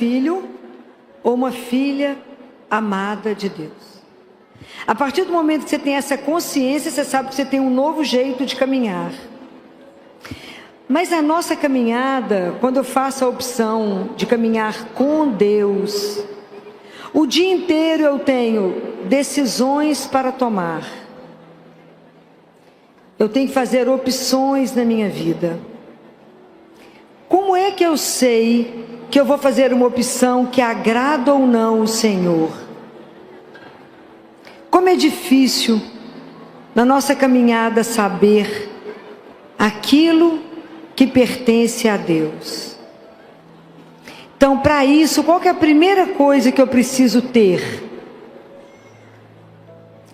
filho ou uma filha amada de Deus. A partir do momento que você tem essa consciência, você sabe que você tem um novo jeito de caminhar. Mas a nossa caminhada, quando eu faço a opção de caminhar com Deus, o dia inteiro eu tenho decisões para tomar. Eu tenho que fazer opções na minha vida. Como é que eu sei que eu vou fazer uma opção que agrada ou não o Senhor? Como é difícil na nossa caminhada saber aquilo que pertence a Deus. Então, para isso, qual que é a primeira coisa que eu preciso ter?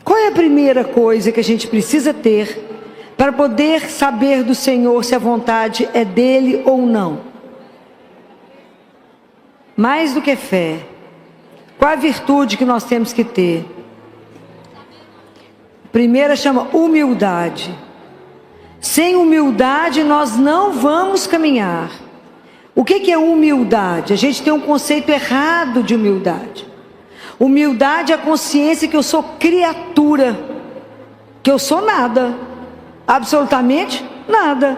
Qual é a primeira coisa que a gente precisa ter para poder saber do Senhor se a vontade é dele ou não? Mais do que fé, qual a virtude que nós temos que ter? A primeira chama humildade. Sem humildade nós não vamos caminhar. O que é humildade? A gente tem um conceito errado de humildade. Humildade é a consciência que eu sou criatura, que eu sou nada, absolutamente nada,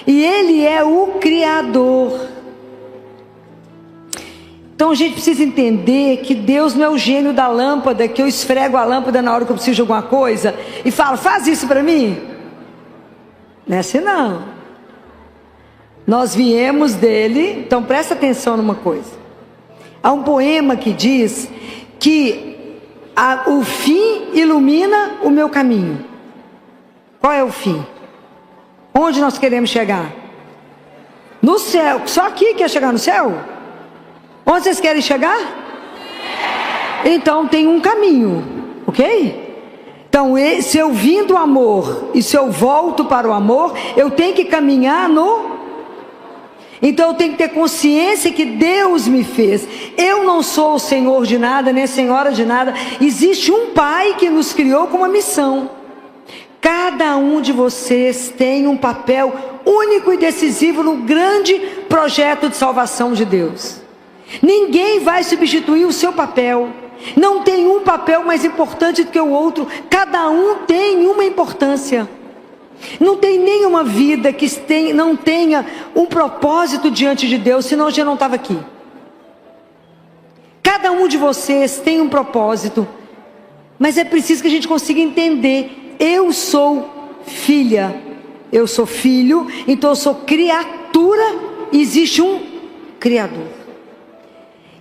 e Ele é o Criador. Então a gente precisa entender que Deus não é o gênio da lâmpada, que eu esfrego a lâmpada na hora que eu preciso de alguma coisa e falo, faz isso para mim. Não é assim não. Nós viemos dele. Então presta atenção numa coisa. Há um poema que diz que o fim ilumina o meu caminho. Qual é o fim? Onde nós queremos chegar? No céu. Só aqui quer chegar no céu? Onde vocês querem chegar? Então tem um caminho, ok? Então, se eu vim do amor e se eu volto para o amor, eu tenho que caminhar no... Então eu tenho que ter consciência que Deus me fez. Eu não sou o Senhor de nada, nem a Senhora de nada. Existe um Pai que nos criou com uma missão. Cada um de vocês tem um papel único e decisivo no grande projeto de salvação de Deus. Ninguém vai substituir o seu papel. Não tem um papel mais importante do que o outro. Cada um tem uma importância. Não tem nenhuma vida que não tenha um propósito diante de Deus, senão eu já não estava aqui. Cada um de vocês tem um propósito, mas é preciso que a gente consiga entender. Eu sou filha, eu sou filho, então eu sou criatura, e existe um Criador.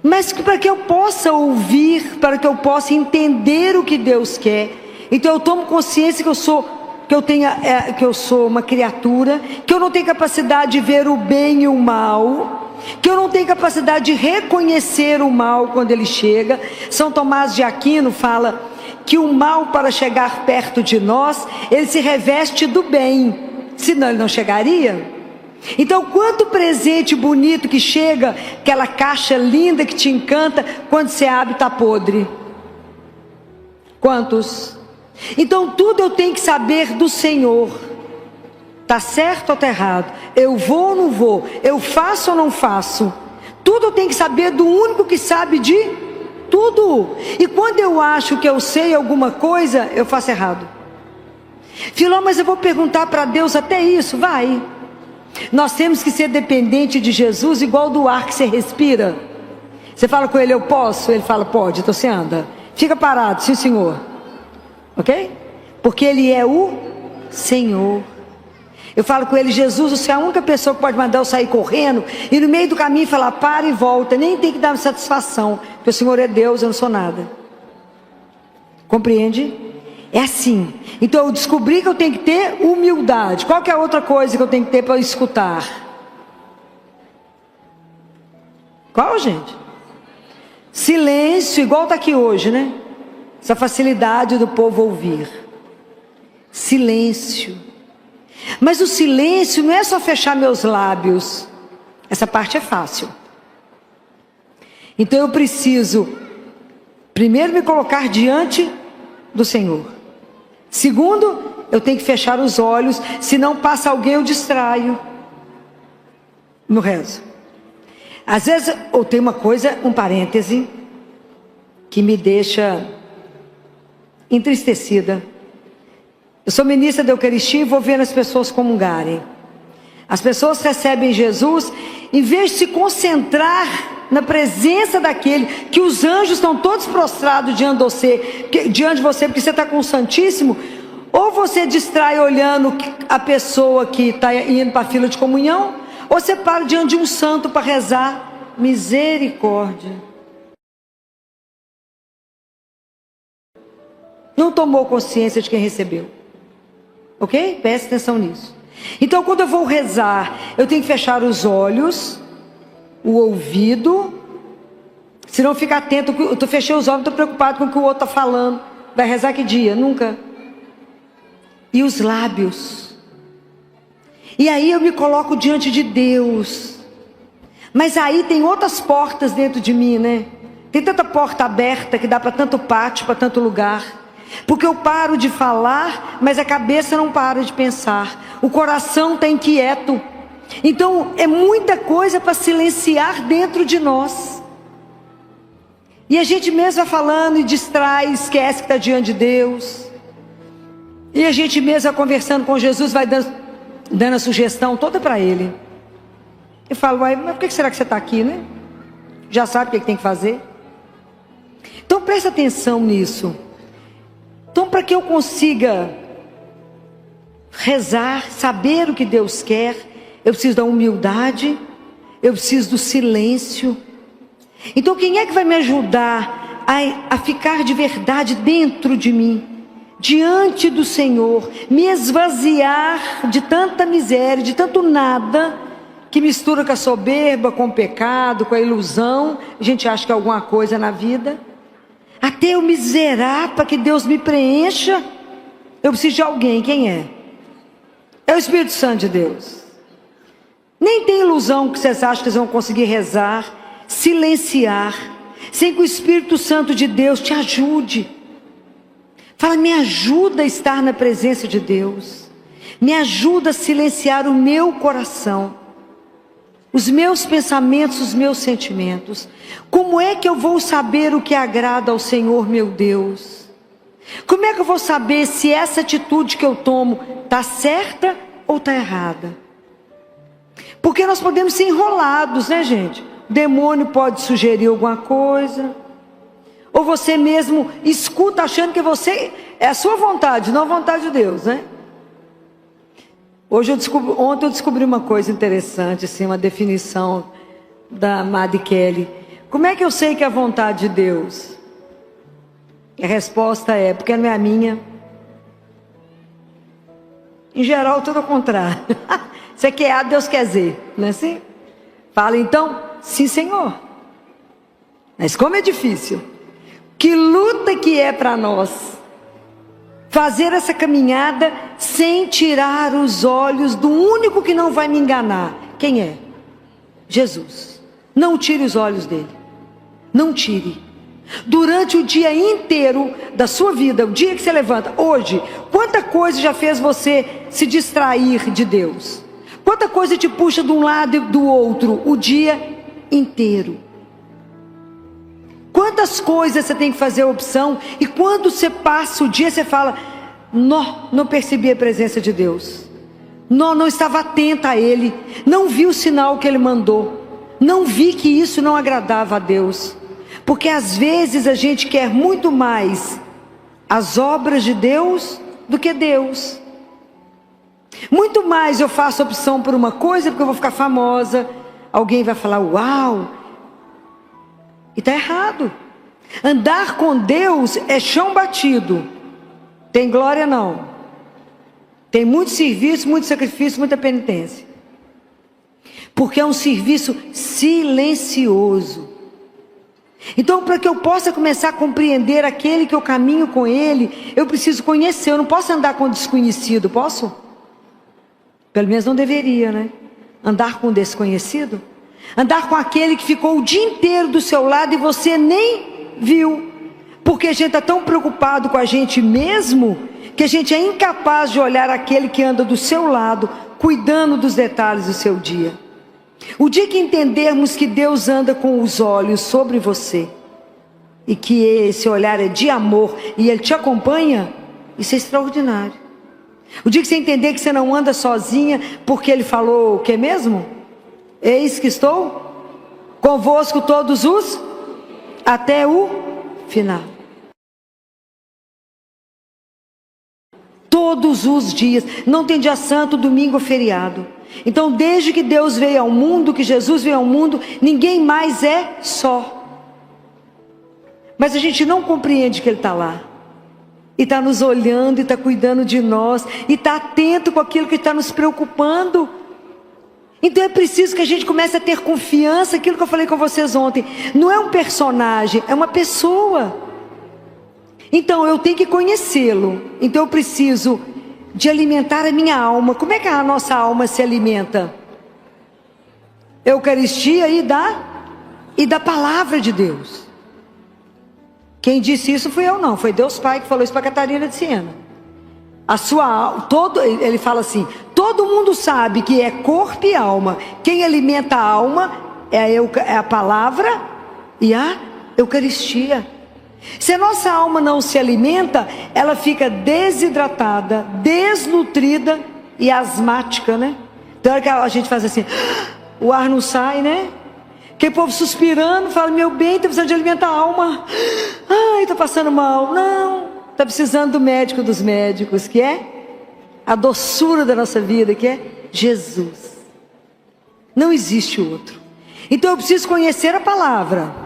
Mas para que eu possa ouvir, para que eu possa entender o que Deus quer, então eu tomo consciência que eu sou uma criatura, que eu não tenho capacidade de ver o bem e o mal, que eu não tenho capacidade de reconhecer o mal quando ele chega. São Tomás de Aquino fala que o mal, para chegar perto de nós, ele se reveste do bem, senão ele não chegaria. Então, quanto presente bonito que chega, aquela caixa linda que te encanta, quando você abre está podre. Quantos? Então tudo eu tenho que saber do Senhor. Está certo ou está errado? Eu vou ou não vou? Eu faço ou não faço? Tudo eu tenho que saber do único que sabe de tudo. E quando eu acho que eu sei alguma coisa, eu faço errado. Filó, mas eu vou perguntar para Deus até isso? Vai. Nós temos que ser dependente de Jesus, igual do ar que você respira. Você fala com ele, eu posso? Ele fala, pode, então você anda. Fica parado, sim senhor. Ok? Porque ele é o Senhor. Eu falo com ele, Jesus, você é a única pessoa que pode mandar eu sair correndo e no meio do caminho falar, para e volta. Nem tem que dar satisfação, porque o Senhor é Deus, eu não sou nada. Compreende? É assim. Então eu descobri que eu tenho que ter humildade. Qual que é a outra coisa que eu tenho que ter para escutar? Qual, gente? Silêncio, igual está aqui hoje, né? Essa facilidade do povo ouvir. Silêncio. Mas o silêncio não é só fechar meus lábios. Essa parte é fácil. Então eu preciso primeiro me colocar diante do Senhor. Segundo, eu tenho que fechar os olhos, senão passa alguém eu distraio no rezo. Às vezes, ou tem uma coisa, um parêntese, que me deixa entristecida. Eu sou ministra da Eucaristia e vou vendo as pessoas comungarem. As pessoas recebem Jesus, em vez de se concentrar na presença daquele, que os anjos estão todos prostrados diante de você, porque você está com o Santíssimo, ou você distrai olhando a pessoa que está indo para a fila de comunhão, ou você para diante de um santo para rezar. Misericórdia. Não tomou consciência de quem recebeu. Ok? Preste atenção nisso. Então, quando eu vou rezar, eu tenho que fechar os olhos, o ouvido. Se não ficar atento, eu fechei os olhos, estou preocupado com o que o outro está falando. Vai rezar que dia? Nunca. E os lábios. E aí eu me coloco diante de Deus. Mas aí tem outras portas dentro de mim, né? Tem tanta porta aberta que dá para tanto pátio, para tanto lugar. Porque eu paro de falar, mas a cabeça não para de pensar. O coração está inquieto. Então é muita coisa para silenciar dentro de nós. E a gente mesmo vai falando e distrai, esquece que está diante de Deus. E a gente mesmo vai conversando com Jesus, vai dando a sugestão toda para Ele. Eu falo, mas por que será que você está aqui, né? Já sabe o que tem que fazer? Então presta atenção nisso. Então, para que eu consiga rezar, saber o que Deus quer, eu preciso da humildade, eu preciso do silêncio. Então, quem é que vai me ajudar a ficar de verdade dentro de mim, diante do Senhor, me esvaziar de tanta miséria, de tanto nada, que mistura com a soberba, com o pecado, com a ilusão? A gente acha que é alguma coisa na vida. Até eu me zerar para que Deus me preencha, eu preciso de alguém. Quem é? É o Espírito Santo de Deus. Nem tem ilusão que vocês acham que vocês vão conseguir rezar, silenciar, sem que o Espírito Santo de Deus te ajude. Fala, me ajuda a estar na presença de Deus. Me ajuda a silenciar o meu coração, os meus pensamentos, os meus sentimentos. Como é que eu vou saber o que agrada ao Senhor, meu Deus? Como é que eu vou saber se essa atitude que eu tomo está certa ou está errada? Porque nós podemos ser enrolados, né, gente? O demônio pode sugerir alguma coisa, ou você mesmo escuta achando que você é a sua vontade, não a vontade de Deus, né? Ontem eu descobri uma coisa interessante, assim, uma definição da Madre Kelly. Como é que eu sei que é a vontade de Deus? A resposta é, porque não é a minha. Em geral, tudo ao contrário. Você quer A, Deus quer Z, não é assim? Fala então, sim, Senhor. Mas como é difícil. Que luta que é para nós fazer essa caminhada sem tirar os olhos do único que não vai me enganar. Quem é? Jesus. Não tire os olhos dele. Não tire. Durante o dia inteiro da sua vida, o dia que você levanta, hoje, quanta coisa já fez você se distrair de Deus? Quanta coisa te puxa de um lado e do outro o dia inteiro? Quantas coisas você tem que fazer a opção, e quando você passa o dia, você fala, não percebi a presença de Deus, não estava atenta a Ele, não vi o sinal que Ele mandou, não vi que isso não agradava a Deus. Porque às vezes a gente quer muito mais as obras de Deus do que Deus. Muito mais eu faço opção por uma coisa porque eu vou ficar famosa, alguém vai falar, uau, e está errado. Andar com Deus é chão batido. Tem glória não. Tem muito serviço, muito sacrifício, muita penitência. Porque é um serviço silencioso. Então, para que eu possa começar a compreender aquele que eu caminho com ele, eu preciso conhecer. Eu não posso andar com desconhecido, posso? Pelo menos não deveria, né? Andar com desconhecido. Andar com aquele que ficou o dia inteiro do seu lado e você nem viu. Porque a gente está tão preocupado com a gente mesmo, que a gente é incapaz de olhar aquele que anda do seu lado, cuidando dos detalhes do seu dia. O dia que entendermos que Deus anda com os olhos sobre você, e que esse olhar é de amor, e Ele te acompanha, isso é extraordinário. O dia que você entender que você não anda sozinha, porque Ele falou o que mesmo? Eis que estou convosco todos os, até o final. Todos os dias, não tem dia santo, domingo ou feriado. Então, desde que Deus veio ao mundo, que Jesus veio ao mundo, ninguém mais é só. Mas a gente não compreende que Ele está lá. E está nos olhando, e está cuidando de nós, e está atento com aquilo que está nos preocupando. Então é preciso que a gente comece a ter confiança, aquilo que eu falei com vocês ontem. Não é um personagem, é uma pessoa. Então eu tenho que conhecê-lo. Então eu preciso de alimentar a minha alma. Como é que a nossa alma se alimenta? Eucaristia e da palavra de Deus. Quem disse isso fui eu não, foi Deus Pai que falou isso para Catarina de Siena. Ele fala assim, todo mundo sabe que é corpo e alma. Quem alimenta a alma é a palavra e a Eucaristia. Se a nossa alma não se alimenta, ela fica desidratada, desnutrida e asmática, né? Tem hora que a gente faz assim, o ar não sai, né? Que o povo suspirando, fala, meu bem, está precisando de alimentar a alma. Ai, está passando mal. Não, está precisando do médico dos médicos, que é a doçura da nossa vida, que é Jesus. Não existe outro. Então eu preciso conhecer a palavra.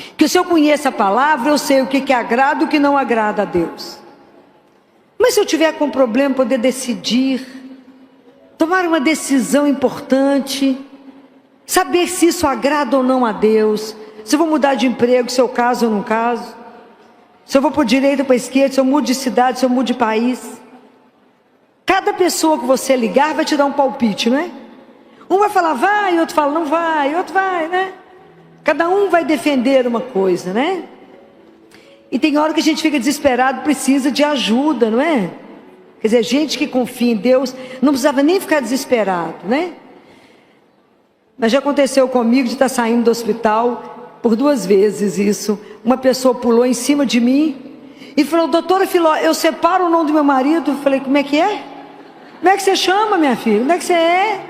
Porque se eu conheço a palavra, eu sei o que agrada e o que não agrada a Deus. Mas se eu tiver com problema, poder decidir, tomar uma decisão importante, saber se isso agrada ou não a Deus, se eu vou mudar de emprego, se eu caso ou não caso, se eu vou para a direita ou para a esquerda, se eu mudo de cidade, se eu mudo de país. Cada pessoa que você ligar vai te dar um palpite, não é? Um vai falar vai, outro fala não vai, outro vai, né? Cada um vai defender uma coisa, né? E tem hora que a gente fica desesperado, precisa de ajuda, não é? Quer dizer, gente que confia em Deus não precisava nem ficar desesperado, né? Mas já aconteceu comigo de estar saindo do hospital por 2 vezes isso. Uma pessoa pulou em cima de mim e falou, doutora Filó, eu separo o nome do meu marido. Eu falei, como é que é? Como é que você chama, minha filha? Como é que você é?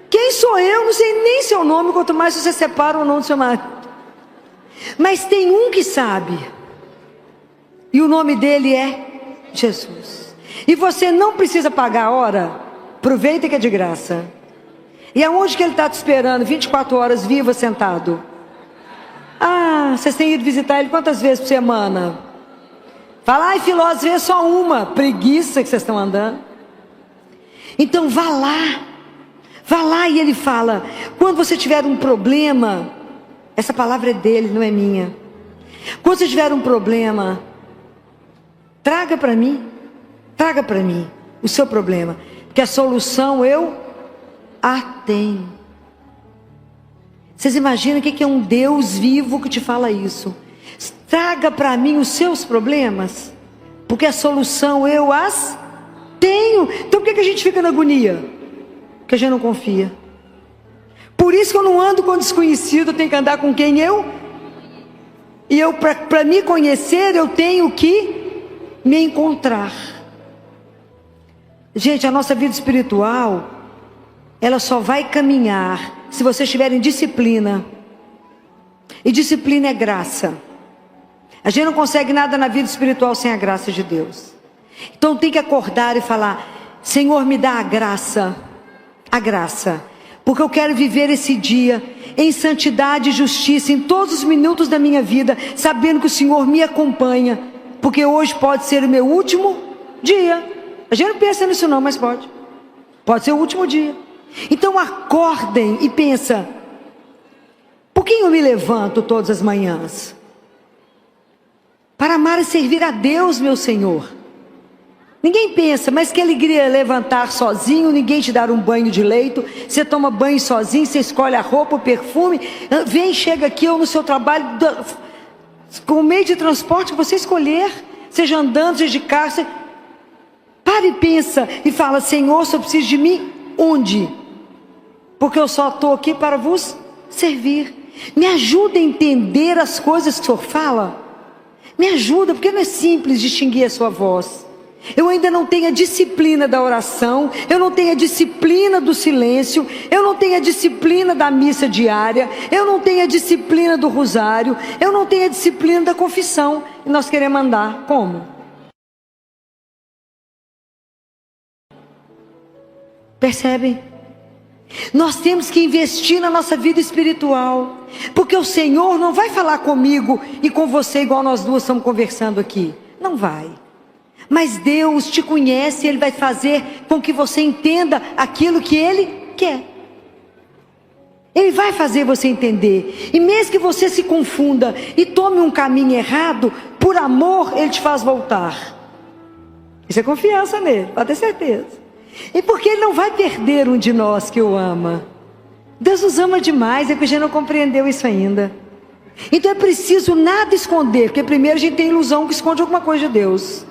Quem sou eu? Não sei nem seu nome, quanto mais você separa o nome do seu marido. Mas tem um que sabe. E o nome dele é Jesus. E você não precisa pagar a hora. Aproveita que é de graça. E aonde que ele está te esperando? 24 horas vivo, sentado. Ah, vocês têm ido visitar ele quantas vezes por semana? Fala, ai Filó, às vezes só uma. Preguiça que vocês estão andando. Então vá lá. Vá lá e ele fala, quando você tiver um problema, essa palavra é dele, não é minha. Quando você tiver um problema, traga para mim o seu problema. Porque a solução eu a tenho. Vocês imaginam o que é um Deus vivo que te fala isso? Traga para mim os seus problemas, porque a solução eu as tenho. Então por que a gente fica na agonia? Porque a gente não confia. Por isso que eu não ando com desconhecido, eu tenho que andar com quem eu. E eu, para me conhecer, eu tenho que me encontrar. Gente, a nossa vida espiritual, ela só vai caminhar se vocês tiverem disciplina. E disciplina é graça. A gente não consegue nada na vida espiritual sem a graça de Deus. Então tem que acordar e falar, Senhor, me dá a graça, porque eu quero viver esse dia em santidade e justiça, em todos os minutos da minha vida, sabendo que o Senhor me acompanha, porque hoje pode ser o meu último dia. A gente não pensa nisso não, mas pode ser o último dia. Então acordem e pensa, por que eu me levanto todas as manhãs? Para amar e servir a Deus, meu Senhor. Ninguém pensa, mas que alegria é levantar sozinho, ninguém te dar um banho de leito, você toma banho sozinho, você escolhe a roupa, o perfume, vem, chega aqui ou no seu trabalho, com o meio de transporte que você escolher, seja andando, seja de carro, você... Para e pensa e fala, Senhor, se eu preciso de mim, onde? porque eu só estou aqui para vos servir. Me ajuda a entender as coisas que o Senhor fala. Me ajuda, porque não é simples distinguir a sua voz. Eu ainda não tenho a disciplina da oração, eu não tenho a disciplina do silêncio, eu não tenho a disciplina da missa diária, eu não tenho a disciplina do rosário, eu não tenho a disciplina da confissão. E nós queremos andar como? Percebem? Nós temos que investir na nossa vida espiritual, porque o Senhor não vai falar comigo e com você igual nós duas estamos conversando aqui. Não vai. Mas Deus te conhece, Ele vai fazer com que você entenda aquilo que Ele quer. Ele vai fazer você entender. E mesmo que você se confunda e tome um caminho errado, por amor Ele te faz voltar. Isso é confiança nele, pode ter certeza. E porque Ele não vai perder um de nós que o ama. Deus nos ama demais, é que a gente não compreendeu isso ainda. Então é preciso nada esconder, porque primeiro a gente tem ilusão que esconde alguma coisa de Deus.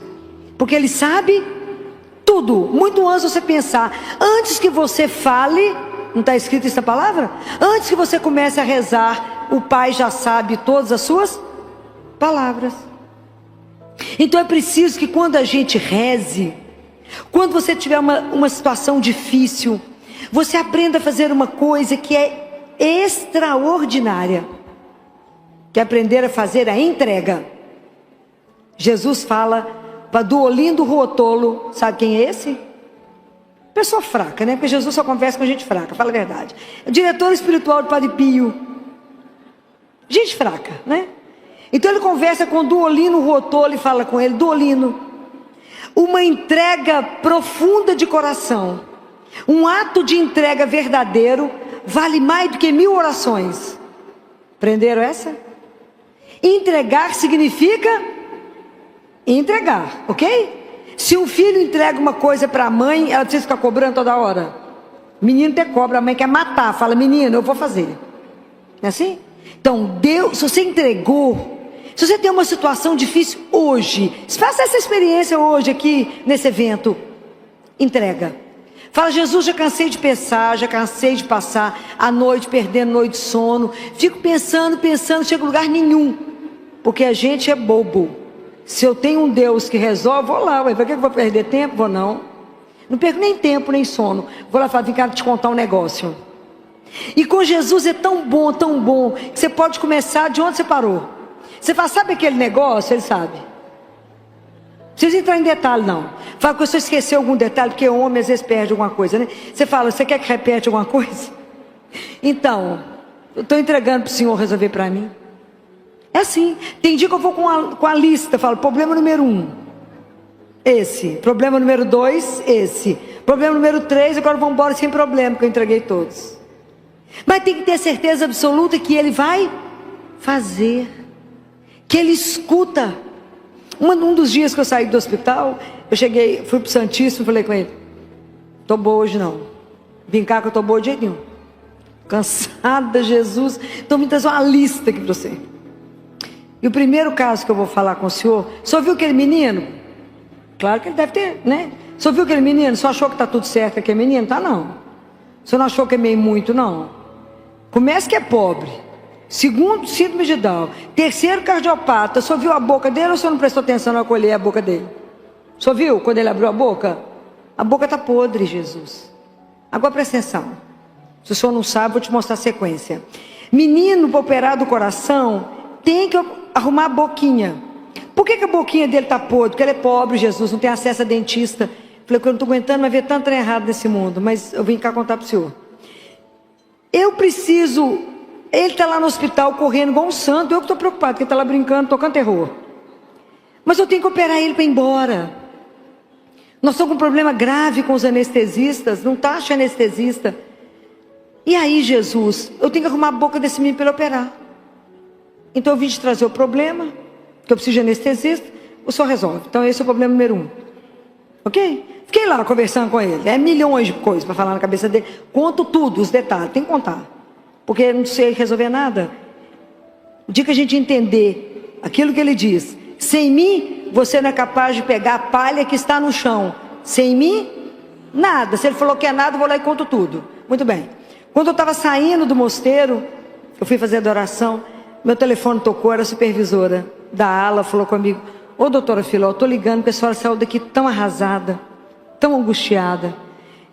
Porque Ele sabe tudo, muito antes de você pensar. Antes que você fale, não está escrito essa palavra? Antes que você comece a rezar, o Pai já sabe todas as suas palavras. Então é preciso que quando a gente reze, quando você tiver uma situação difícil, você aprenda a fazer uma coisa que é extraordinária, que é aprender a fazer a entrega. Jesus fala para do olhinho do rotolo, sabe quem é esse? Pessoa fraca, né? Porque Jesus só conversa com gente fraca, fala a verdade. É o diretor espiritual do Padre Pio. Gente fraca, né? Então ele conversa com o Duolino Rotolo e fala com ele: Duolino, uma entrega profunda de coração, um ato de entrega verdadeiro, vale mais do que 1000 orações. Prenderam essa? Entregar significa entregar, ok? Se um filho entrega uma coisa para a mãe, ela precisa ficar cobrando toda hora. Menino até cobra, a mãe quer matar, fala: menino, eu vou fazer. Não é assim? Então Deus, se você entregou, se você tem uma situação difícil hoje, faça essa experiência hoje aqui nesse evento. Entrega. Fala: Jesus, já cansei de pensar, já cansei de passar a noite perdendo noite de sono. Fico pensando, chego a lugar nenhum. Porque a gente é bobo. Se eu tenho um Deus que resolve, vou lá. Para que eu vou perder tempo? Vou não. Não perco nem tempo, nem sono. Vou lá falar: vem cá te contar um negócio. E com Jesus é tão bom, que você pode começar de onde você parou. Você fala: sabe aquele negócio? Ele sabe. Não precisa entrar em detalhe, não. Fala que você esqueceu algum detalhe, porque o homem às vezes perde alguma coisa, né? Você fala: você quer que repete alguma coisa? Então, eu estou entregando para o Senhor resolver para mim. É assim. Tem dia que eu vou com a lista, falo: problema número 1, esse. Problema número 2, esse. Problema número 3, agora vamos embora sem problema, porque eu entreguei todos. Mas tem que ter certeza absoluta que Ele vai fazer, que Ele escuta. Um dos dias que eu saí do hospital, eu fui para o Santíssimo e falei com ele: estou boa hoje não. Vim cá que eu estou boa de jeito nenhum. Cansada, Jesus. Então me traz uma lista aqui para você. E o primeiro caso que eu vou falar com o senhor viu aquele menino? Claro que ele deve ter, né? O senhor viu aquele menino? Só achou que está tudo certo aquele menino? Tá não. O senhor não achou que é meio muito, não? Começa que é pobre. Segundo, síndrome de Down. Terceiro, cardiopata. O senhor viu a boca dele ou o senhor não prestou atenção na colher a boca dele? O senhor viu quando ele abriu a boca? A boca está podre, Jesus. Agora presta atenção. Se o senhor não sabe, vou te mostrar a sequência. Menino para operar do coração tem que arrumar a boquinha. Por que a boquinha dele está podre? Porque ele é pobre, Jesus, não tem acesso a dentista. Falei que eu não estou aguentando mais ver tanto trem errado nesse mundo, mas eu vim cá contar para o senhor. Eu preciso. Ele está lá no hospital correndo igual um santo. Eu que estou preocupado, porque ele está lá brincando, tocando terror. Mas eu tenho que operar ele para ir embora. Nós estamos com um problema grave com os anestesistas. Não está achando anestesista. E aí, Jesus, eu tenho que arrumar a boca desse menino para ele operar. Então eu vim te trazer o problema, que eu preciso de anestesista. O senhor resolve. Então esse é o problema número 1. Ok? Fiquei lá conversando com ele. É milhões de coisas para falar na cabeça dele. Conto tudo, os detalhes. Tem que contar. Porque eu não sei resolver nada. O dia que a gente entender aquilo que ele diz: sem mim, você não é capaz de pegar a palha que está no chão. Sem mim, nada. Se ele falou que é nada, eu vou lá e conto tudo. Muito bem. Quando eu estava saindo do mosteiro, eu fui fazer adoração, meu telefone tocou, era a supervisora da ala, falou comigo: ô doutora Filó, eu estou ligando porque a senhora saiu daqui tão arrasada, tão angustiada.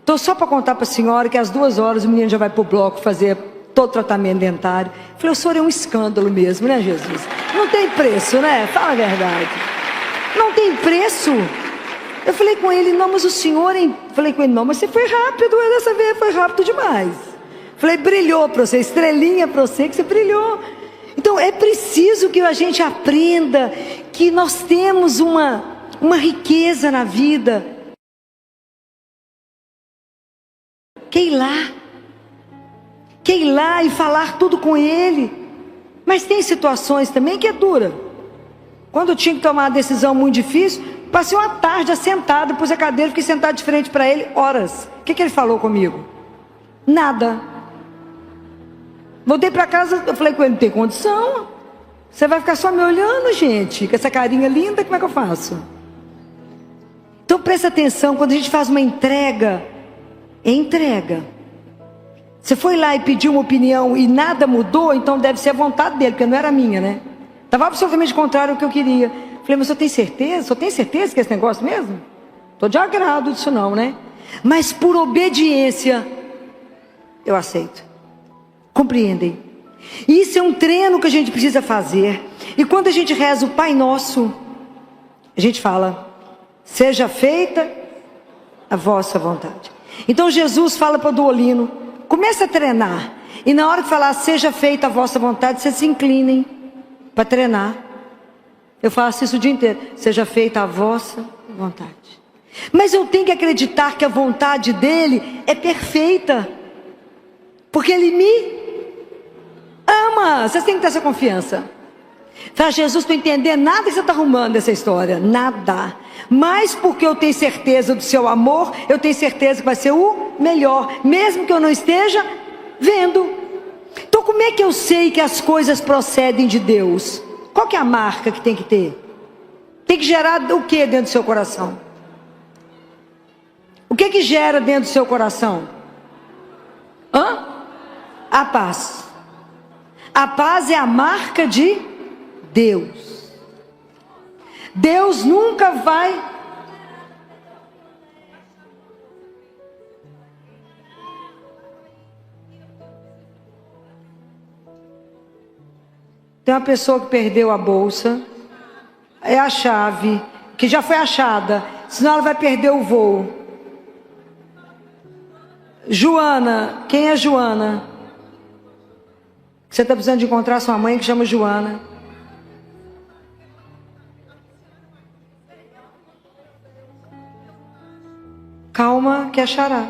Então só para contar para a senhora que às 2 horas o menino já vai para o bloco fazer todo o tratamento dentário. Eu falei: o senhor é um escândalo mesmo, né, Jesus? Não tem preço, né? Fala a verdade. Não tem preço. Eu falei com ele: não, mas o senhor... Falei com ele: não, mas você foi rápido, dessa vez foi rápido demais. Falei: brilhou para você, estrelinha para você, que você brilhou. Então é preciso que a gente aprenda que nós temos uma riqueza na vida. Quer ir lá e falar tudo com ele. Mas tem situações também que é dura. Quando eu tinha que tomar uma decisão muito difícil, passei uma tarde assentada, pus a cadeira, fiquei sentado de frente para ele, horas. O que ele falou comigo? Nada. Voltei para casa, eu falei com ele: não tem condição. Você vai ficar só me olhando, gente, com essa carinha linda, como é que eu faço? Então presta atenção, quando a gente faz uma entrega, é entrega. Você foi lá e pediu uma opinião e nada mudou, então deve ser a vontade dele, porque não era minha, né? Estava absolutamente contrário ao que eu queria. Falei: mas o senhor tem certeza? O senhor tem certeza que é esse negócio mesmo? Estou de agrado disso não, né? Mas por obediência, eu aceito. Compreendem? Isso é um treino que a gente precisa fazer. E quando a gente reza o Pai Nosso, a gente fala: seja feita a vossa vontade. Então Jesus fala para o Duolino: começa a treinar. E na hora de falar seja feita a vossa vontade, vocês se inclinem para treinar. Eu faço isso o dia inteiro: seja feita a vossa vontade. Mas eu tenho que acreditar que a vontade dele é perfeita, porque ele me ama. Vocês têm que ter essa confiança. Fala: Jesus, estou entendendo nada que você está arrumando dessa história, nada. Mas porque eu tenho certeza do seu amor, eu tenho certeza que vai ser o melhor, mesmo que eu não esteja vendo. Então como é que eu sei que as coisas procedem de Deus? Qual que é a marca que tem que ter? Tem que gerar o que dentro do seu coração? O que gera dentro do seu coração? A paz. A paz é a marca de Deus. Deus nunca vai... Tem uma pessoa que perdeu a bolsa, é a chave, que já foi achada, senão ela vai perder o voo. Joana, quem é Joana? Você está precisando de encontrar sua mãe, que chama Joana. Calma que achará.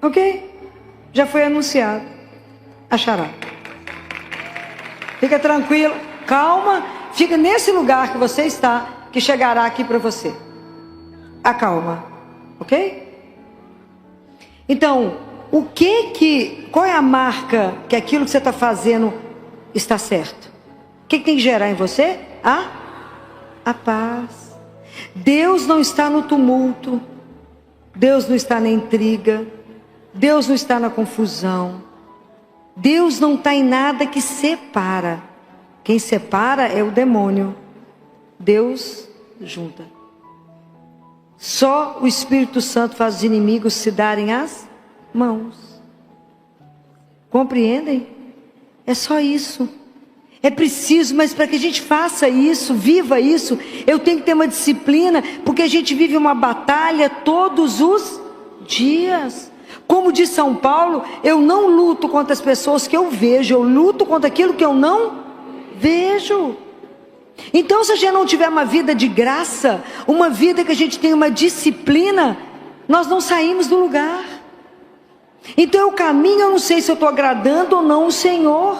Ok? Já foi anunciado. Achará. Fica tranquilo, calma, fica nesse lugar que você está, que chegará aqui para você. Acalma, ok? Então, qual é a marca que aquilo que você está fazendo está certo? O que tem que gerar em você? A paz. Deus não está no tumulto, Deus não está na intriga, Deus não está na confusão. Deus não está em nada que separa. Quem separa é o demônio. Deus junta. Só o Espírito Santo faz os inimigos se darem as mãos. Compreendem? É só isso. É preciso, mas para que a gente faça isso, viva isso, eu tenho que ter uma disciplina, porque a gente vive uma batalha todos os dias. Como diz São Paulo, eu não luto contra as pessoas que eu vejo, eu luto contra aquilo que eu não vejo. Então, se a gente não tiver uma vida de graça, uma vida que a gente tem uma disciplina, nós não saímos do lugar. Então eu caminho, eu não sei se eu estou agradando ou não o Senhor.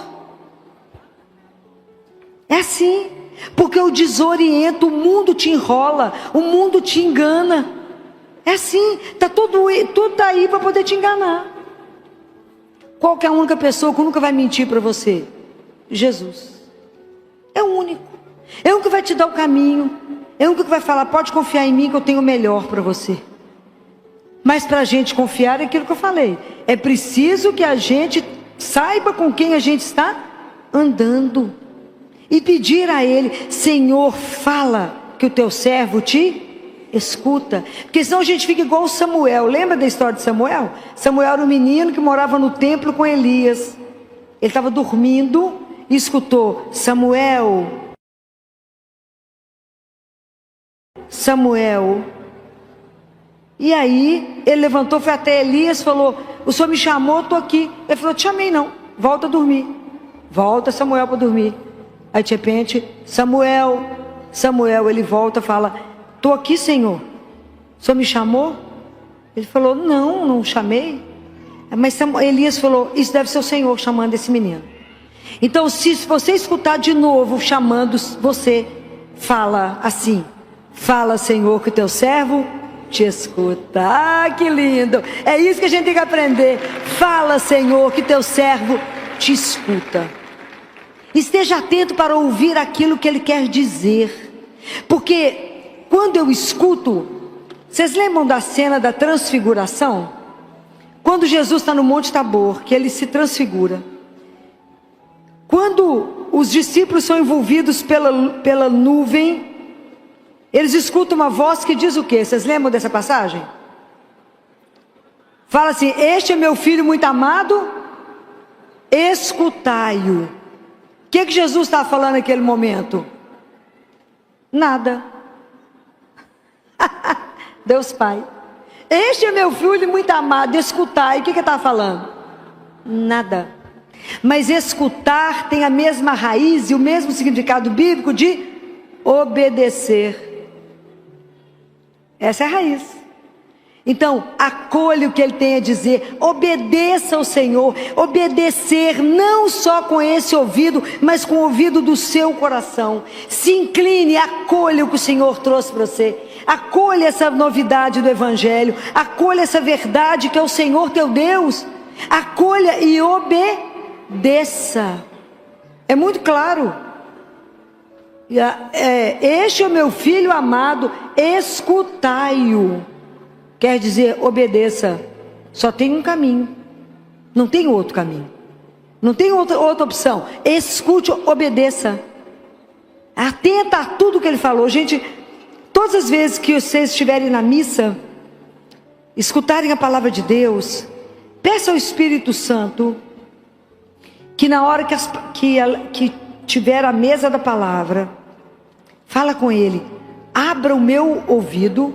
É assim, porque eu desoriento, o mundo te enrola, o mundo te engana. É assim, tudo está aí para poder te enganar. Qual que é a única pessoa que nunca vai mentir para você? Jesus. É o único. É o único que vai te dar o caminho. É o único que vai falar: pode confiar em mim que eu tenho o melhor para você. Mas para a gente confiar é aquilo que eu falei. É preciso que a gente saiba com quem a gente está andando. E pedir a Ele: Senhor, fala, que o teu servo te escuta. Porque senão a gente fica igual o Samuel. Lembra da história de Samuel? Samuel era um menino que morava no templo com Elias. Ele estava dormindo e escutou: Samuel, Samuel. E aí ele levantou, foi até Elias e falou: o senhor me chamou, estou aqui. Ele falou: te chamei não, volta a dormir. Volta Samuel para dormir. Aí de repente, Samuel, Samuel, ele volta e fala: estou aqui, Senhor, o senhor me chamou? Ele falou: não, não chamei. Mas Elias falou: isso deve ser o Senhor chamando esse menino. Então, se você escutar de novo chamando você, fala assim: fala, Senhor, que o teu servo te escuta. Ah, que lindo! É isso que a gente tem que aprender. Fala, Senhor, que teu servo te escuta. Esteja atento para ouvir aquilo que Ele quer dizer. Porque quando eu escuto, vocês lembram da cena da transfiguração? Quando Jesus está no Monte Tabor, que Ele se transfigura. Quando os discípulos são envolvidos pela nuvem, eles escutam uma voz que diz o quê? Vocês lembram dessa passagem? Fala assim: este é meu filho muito amado, escutai-o. O que Jesus estava falando naquele momento? Nada. Deus Pai: este é meu filho muito amado, escutai. O que ele estava falando? Nada. Mas escutar tem a mesma raiz e o mesmo significado bíblico de obedecer. Essa é a raiz. Então, acolha o que Ele tem a dizer, obedeça ao Senhor. Obedecer não só com esse ouvido, mas com o ouvido do seu coração. Se incline, acolha o que o Senhor trouxe para você. Acolha essa novidade do Evangelho. Acolha essa verdade que é o Senhor teu Deus. Acolha e obedeça. É muito claro. Este é o meu filho amado, escutai-o. Quer dizer, obedeça. Só tem um caminho, não tem outro caminho, não tem outra opção. Escute, obedeça. Atenta a tudo que Ele falou. Gente, todas as vezes que vocês estiverem na missa, escutarem a palavra de Deus, peça ao Espírito Santo que na hora que tiver a mesa da palavra, fala com Ele: abra o meu ouvido,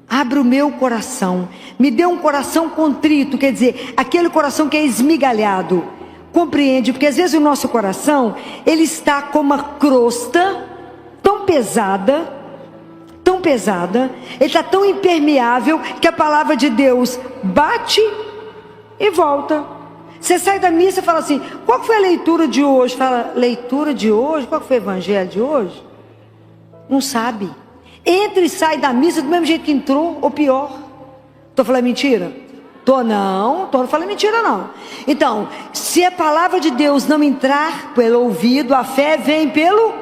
abra o meu coração, me dê um coração contrito, quer dizer, aquele coração que é esmigalhado. Compreende? Porque às vezes o nosso coração, ele está com uma crosta tão pesada, ele está tão impermeável, que a palavra de Deus bate e volta. Você sai da missa e fala assim: qual foi a leitura de hoje? Fala: leitura de hoje? Qual foi o evangelho de hoje? Não sabe. Entra e sai da missa do mesmo jeito que entrou, ou pior. Estou falando mentira? Não estou falando mentira não. Então, se a palavra de Deus não entrar pelo ouvido, a fé vem pelo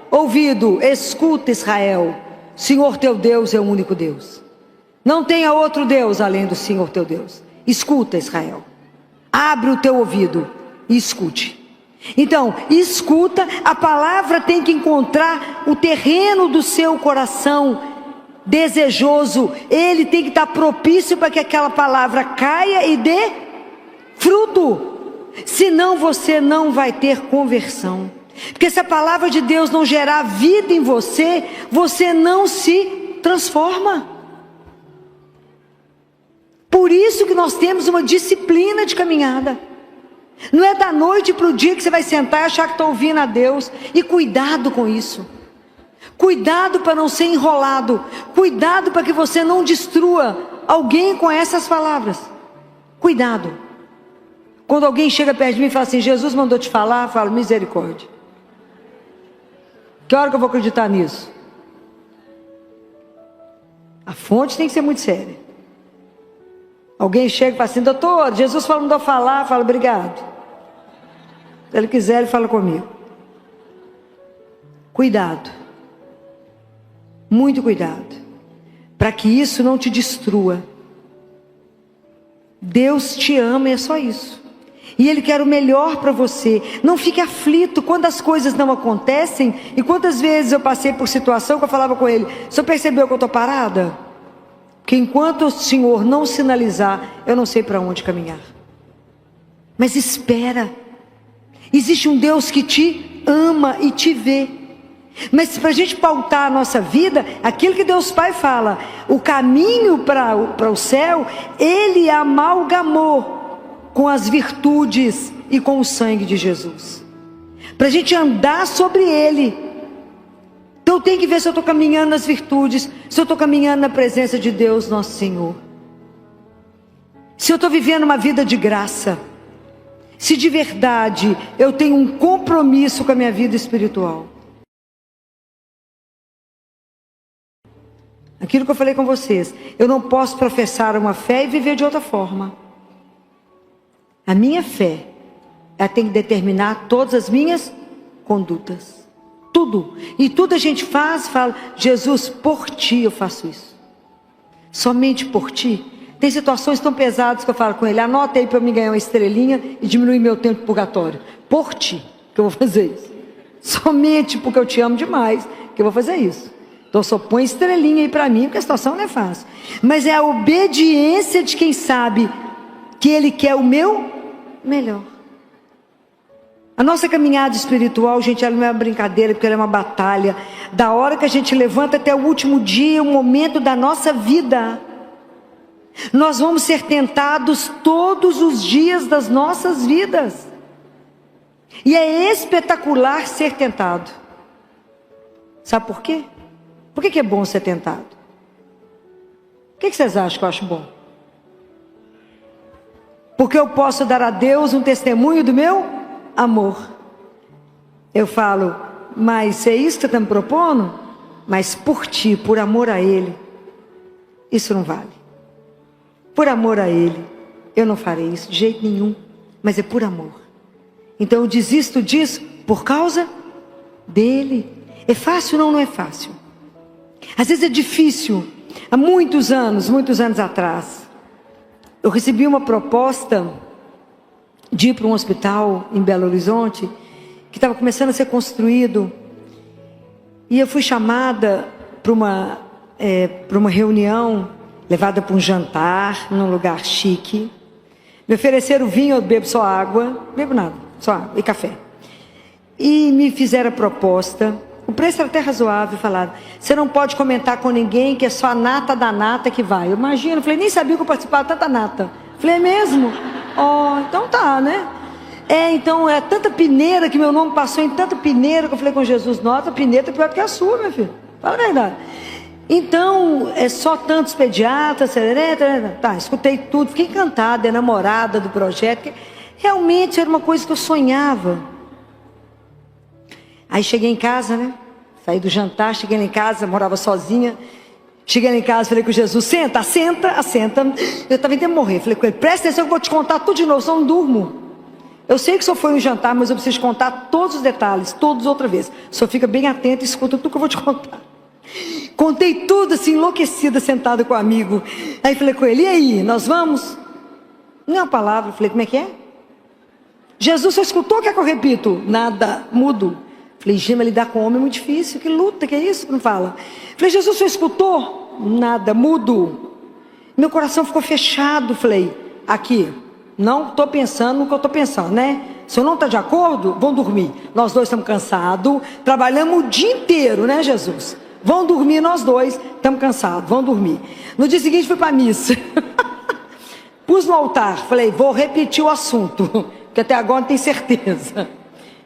ouvido. Escuta, Israel, Senhor teu Deus é o único Deus. Não tenha outro Deus além do Senhor teu Deus. Escuta, Israel. Abre o teu ouvido e escute. Então, escuta, a palavra tem que encontrar o terreno do seu coração desejoso. Ele tem que estar propício para que aquela palavra caia e dê fruto. Senão você não vai ter conversão. Porque se a palavra de Deus não gerar vida em você, você não se transforma. Por isso que nós temos uma disciplina de caminhada. Não é da noite para o dia que você vai sentar e achar que está ouvindo a Deus. E cuidado com isso. Cuidado para não ser enrolado. Cuidado para que você não destrua alguém com essas palavras. Cuidado. Quando alguém chega perto de mim e fala assim: Jesus mandou te falar, eu falo: misericórdia. Que hora que eu vou acreditar nisso? A fonte tem que ser muito séria. Alguém chega e fala assim: doutor, Jesus mandou falar, fala: obrigado. Se Ele quiser, Ele fala comigo. Cuidado. Muito cuidado. Para que isso não te destrua. Deus te ama e é só isso. E Ele quer o melhor para você. Não fique aflito quando as coisas não acontecem. E quantas vezes eu passei por situação que eu falava com Ele: o Senhor percebeu que eu estou parada? Que enquanto o Senhor não sinalizar, eu não sei para onde caminhar. Mas espera. Existe um Deus que te ama e te vê. Mas para a gente pautar a nossa vida, aquilo que Deus Pai fala, o caminho para o céu, Ele amalgamou com as virtudes e com o sangue de Jesus, para a gente andar sobre Ele. Então eu tenho que ver se eu estou caminhando nas virtudes, se eu estou caminhando na presença de Deus nosso Senhor, se eu estou vivendo uma vida de graça, se de verdade eu tenho um compromisso com a minha vida espiritual. Aquilo que eu falei com vocês, eu não posso professar uma fé e viver de outra forma. A minha fé, ela tem que determinar todas as minhas condutas. Tudo. E tudo a gente fala: Jesus, por ti eu faço isso. Somente por ti. Tem situações tão pesadas que eu falo com Ele: anota aí para eu me ganhar uma estrelinha e diminuir meu tempo de purgatório. Por ti que eu vou fazer isso. Somente porque eu te amo demais que eu vou fazer isso. Então só põe estrelinha aí para mim, porque a situação não é fácil. Mas é a obediência de quem sabe que Ele quer o meu melhor. A nossa caminhada espiritual, gente, ela não é uma brincadeira, porque ela é uma batalha. Da hora que a gente levanta até o último dia, o momento da nossa vida. Nós vamos ser tentados todos os dias das nossas vidas. E é espetacular ser tentado. Sabe por quê? Por que é bom ser tentado? O que vocês acham que eu acho bom? Porque eu posso dar a Deus um testemunho do meu amor. Eu falo: mas é isso que você está me propondo? Mas por ti, por amor a Ele, isso não vale. Por amor a Ele, eu não farei isso de jeito nenhum. Mas é por amor. Então eu desisto disso por causa dEle. É fácil? Não, não é fácil. Às vezes é difícil. Há muitos anos atrás, eu recebi uma proposta de ir para um hospital em Belo Horizonte, que estava começando a ser construído. E eu fui chamada para uma reunião, levada para um jantar, num lugar chique. Me ofereceram vinho, eu bebo só água, não bebo nada, só água e café. E me fizeram a proposta. O preço era até razoável. Falaram: você não pode comentar com ninguém, que é só a nata da nata que vai. Eu imagino, falei, nem sabia que eu participava de tanta nata. Falei: é mesmo? Ó, então tá, né? Então é tanta peneira, que meu nome passou em tanta peneira, que eu falei com Jesus: nossa, a peneira é pior que a sua, meu filho. Fala a verdade. Então, é só tantos pediatras, tá, escutei tudo, fiquei encantada, enamorada do projeto, que realmente era uma coisa que eu sonhava. Aí cheguei em casa, né? Saí do jantar, cheguei lá em casa, morava sozinha. Cheguei lá em casa, falei com Jesus: senta. Eu estava indo morrer. Falei com ele: presta atenção que eu vou te contar tudo de novo, senão eu não durmo. Eu sei que o senhor foi no jantar, mas eu preciso contar todos os detalhes, todos outra vez. O senhor fica bem atento e escuta tudo que eu vou te contar. Contei tudo assim, enlouquecida, sentada com o amigo. Aí falei com ele: e aí, nós vamos? Não é uma palavra. Falei: como é que é? Jesus, só escutou? Quer que eu repito? Nada, mudo. Falei: Gema, lidar com homem é muito difícil, que luta, que é isso? Não fala. Falei: Jesus, você escutou? Nada, mudo. Meu coração ficou fechado. Falei: aqui, não estou pensando no que eu estou pensando, né? Se eu não está de acordo, vão dormir. Nós dois estamos cansados, trabalhamos o dia inteiro, né, Jesus? Vão dormir nós dois, estamos cansados, vão dormir. No dia seguinte fui para a missa. Pus no altar, falei: vou repetir o assunto, porque até agora não tenho certeza.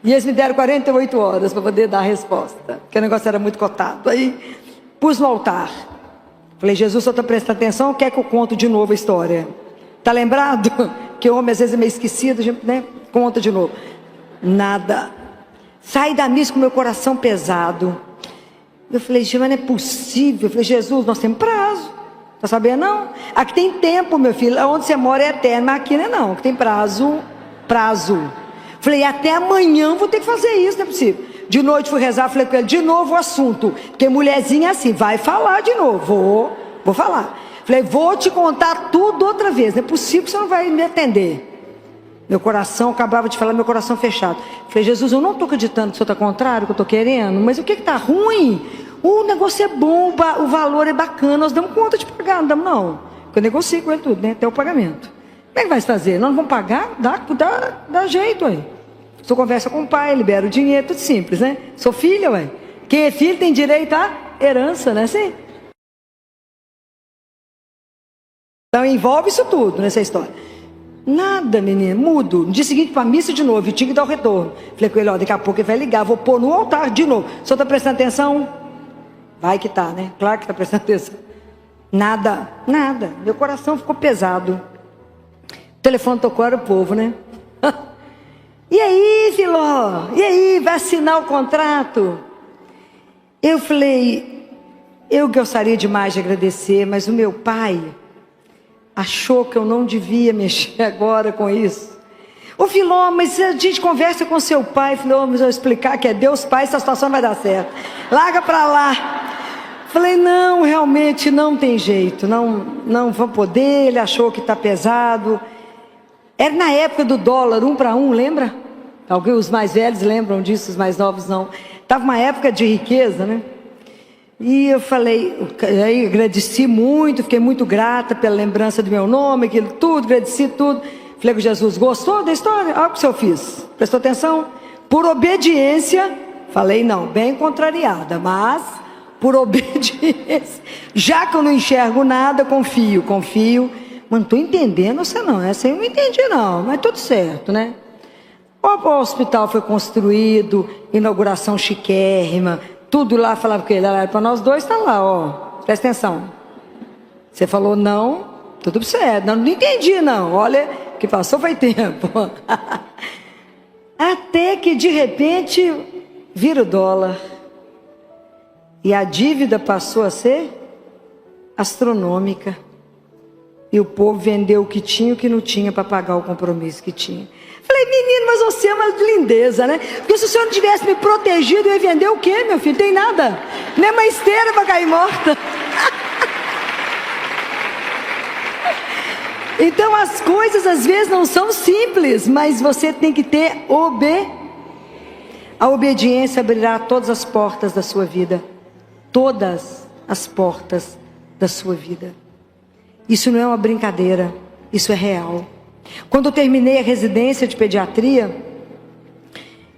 E eles me deram 48 horas para poder dar a resposta, porque o negócio era muito cotado. Aí, pus no altar. Falei: Jesus, só está prestando atenção ou quer que eu conto de novo a história? Está lembrado? Que o homem às vezes é meio esquecido, né? Conta de novo. Nada. Saí da missa com meu coração pesado. Eu falei: Gema, não é possível. Eu falei: Jesus, nós temos prazo. Tá sabendo, não? Aqui tem tempo, meu filho. Onde você mora é eterno, mas aqui não é não. Aqui tem prazo. Falei: até amanhã eu vou ter que fazer isso, não é possível. De noite fui rezar, falei com ele: de novo o assunto. Porque mulherzinha é assim, vai falar de novo. Vou falar. Falei, vou te contar tudo outra vez. Não é possível que você não vai me atender. Meu coração, acabava de falar, meu coração fechado. Falei, Jesus, eu não estou acreditando que o senhor está contrário, que eu estou querendo. Mas o que está ruim? O negócio é bom, o valor é bacana. Nós damos conta de pagar, não damos não. Porque eu negocio com ele tudo, né? Até o pagamento. Como é que vai fazer? Nós não vamos pagar? Dá jeito, ué. O senhor conversa com o pai, libera o dinheiro, tudo simples, né? Sou filha, ué. Quem é filho tem direito à herança, né? Assim? Então envolve isso tudo nessa história. Nada, menina, mudo. No dia seguinte para a missa de novo, eu tinha que dar o retorno. Falei com ele, ó, daqui a pouco ele vai ligar, vou pôr no altar de novo. O senhor está prestando atenção? Vai que tá, né? Claro que está prestando atenção. Nada. Meu coração ficou pesado. O telefone tocou, era o povo, né? E aí, Filó? E aí, vai assinar o contrato? Eu falei, eu gostaria demais de agradecer, mas o meu pai achou que eu não devia mexer agora com isso. Ô Filó, mas a gente conversa com seu pai. Falei, mas eu vou explicar que é Deus Pai, essa situação vai dar certo. Larga pra lá. Falei, não, realmente não tem jeito. Não vou poder, ele achou que tá pesado. Era na época do dólar, 1 para 1, lembra? Alguém, os mais velhos lembram disso, os mais novos não. Estava uma época de riqueza, né? E eu falei, aí agradeci muito, fiquei muito grata pela lembrança do meu nome, aquilo tudo, agradeci tudo. Falei com Jesus, gostou da história? Olha o que eu fiz, prestou atenção? Por obediência, falei não, bem contrariada, mas por obediência, já que eu não enxergo nada, confio. Mas não estou entendendo essa não, essa eu não entendi não, mas tudo certo, né? O hospital foi construído, inauguração chiquérrima, tudo lá, falava que ele era para nós dois, está lá, ó, presta atenção. Você falou não, tudo certo, não entendi não, olha, o que passou foi tempo. Até que de repente vira o dólar, e a dívida passou a ser astronômica, e o povo vendeu o que tinha e o que não tinha para pagar o compromisso que tinha. Falei, menino, mas você é uma lindeza, né? Porque se o senhor não tivesse me protegido, eu ia vender o quê, meu filho? Tem nada. Nem uma esteira para cair morta. Então as coisas às vezes não são simples, mas você tem que ter a obediência abrirá todas as portas da sua vida. Todas as portas da sua vida. Isso não é uma brincadeira, isso é real. Quando eu terminei a residência de pediatria,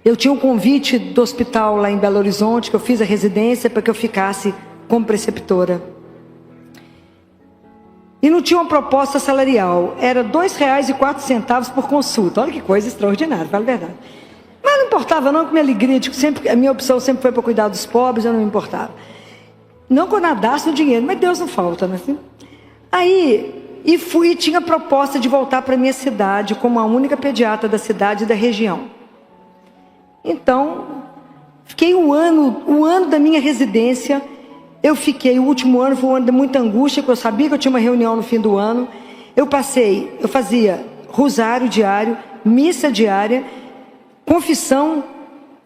eu tinha um convite do hospital lá em Belo Horizonte, que eu fiz a residência para que eu ficasse como preceptora. E não tinha uma proposta salarial, era R$ 2,04 por consulta. Olha que coisa extraordinária, fala a verdade. Mas não importava não, que a minha opção sempre foi para cuidar dos pobres, eu não me importava. Não que eu nadasse no dinheiro, mas Deus não falta, né? Aí, e tinha proposta de voltar para a minha cidade, como a única pediatra da cidade e da região. Então, fiquei um ano da minha residência, o último ano foi um ano de muita angústia, porque eu sabia que eu tinha uma reunião no fim do ano. Eu fazia rosário diário, missa diária, confissão,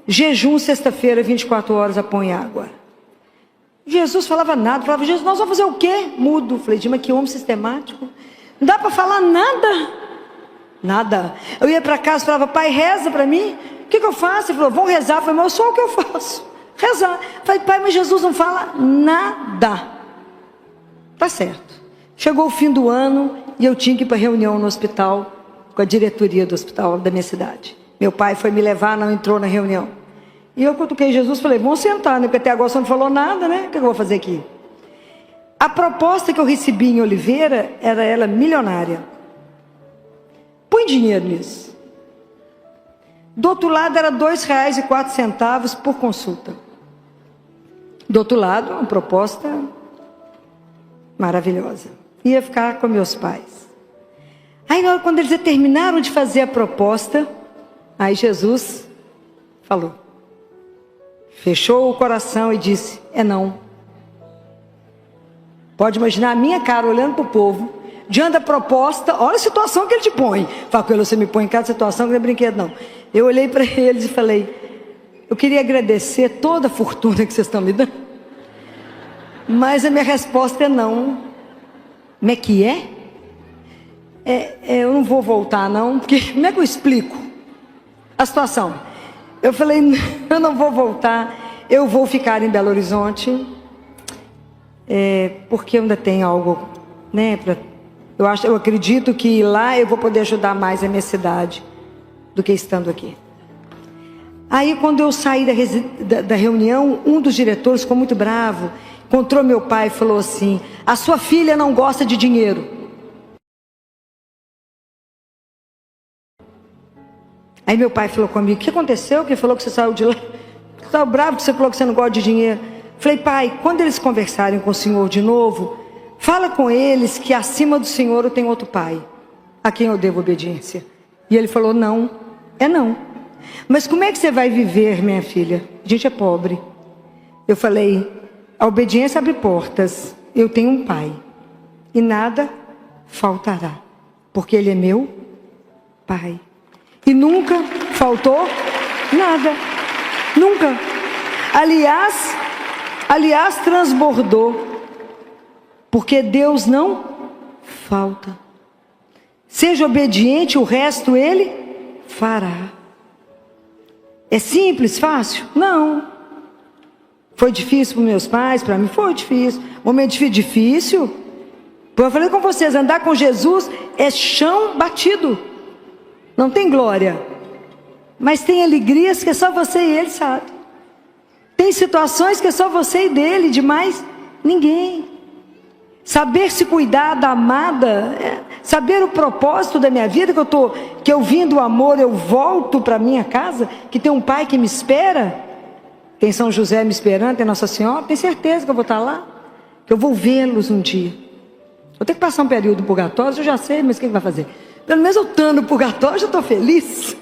jejum, sexta-feira, 24 horas, põe em água. Jesus falava nada, falava, Jesus, nós vamos fazer o quê? Mudo. Falei, mas que homem sistemático. Não dá para falar nada. Eu ia para casa e falava, pai, reza para mim. O que eu faço? Ele falou, vão rezar. Eu falei, mas só o que eu faço? Rezar. Eu falei, pai, mas Jesus não fala nada. Tá certo. Chegou o fim do ano e eu tinha que ir para reunião no hospital, com a diretoria do hospital da minha cidade. Meu pai foi me levar, não entrou na reunião. E eu cutuquei Jesus e falei, vamos sentar, né? Porque até agora você não falou nada, né? O que eu vou fazer aqui? A proposta que eu recebi em Oliveira, era ela milionária. Põe dinheiro nisso. Do outro lado era R$ 2,04 por consulta. Do outro lado, uma proposta maravilhosa. Ia ficar com meus pais. Aí quando eles terminaram de fazer a proposta, aí Jesus falou. Fechou o coração e disse, é não. Pode imaginar a minha cara olhando para o povo, diante da proposta, olha a situação que ele te põe. Fala com ele, você me põe em cada situação que não é brinquedo não. Eu olhei para eles e falei, eu queria agradecer toda a fortuna que vocês estão me dando, mas a minha resposta é não. Como é que é? Eu não vou voltar não, porque como é que eu explico a situação? Eu falei, eu não vou voltar, eu vou ficar em Belo Horizonte, porque eu ainda tenho algo, né? Eu acredito que lá eu vou poder ajudar mais a minha cidade do que estando aqui. Aí quando eu saí da reunião, um dos diretores ficou muito bravo, encontrou meu pai e falou assim: a sua filha não gosta de dinheiro. Aí meu pai falou comigo: o que aconteceu? Que falou que você saiu de lá? Você estava bravo que você falou que você não gosta de dinheiro. Falei: pai, quando eles conversarem com o senhor de novo, fala com eles que acima do senhor eu tenho outro pai, a quem eu devo obediência. E ele falou: não, não. Mas como é que você vai viver, minha filha? A gente é pobre. Eu falei: a obediência abre portas. Eu tenho um pai e nada faltará, porque ele é meu pai. E nunca faltou nada. Nunca. Aliás, transbordou. Porque Deus não falta. Seja obediente, o resto Ele fará. É simples, fácil? Não. Foi difícil para meus pais, para mim foi difícil. Momento difícil. Eu falei com vocês, andar com Jesus é chão batido. Não tem glória. Mas tem alegrias que é só você e Ele sabe. Tem situações que é só você e dele, de mais ninguém. Saber se cuidar da amada, saber o propósito da minha vida, que eu vim do amor, eu volto para minha casa, que tem um pai que me espera, tem São José me esperando, tem Nossa Senhora, tem certeza que eu vou estar lá, que eu vou vê-los um dia. Vou ter que passar um período purgatório, eu já sei, mas o que vai fazer? Pelo menos eu estando no purgatório, já estou feliz,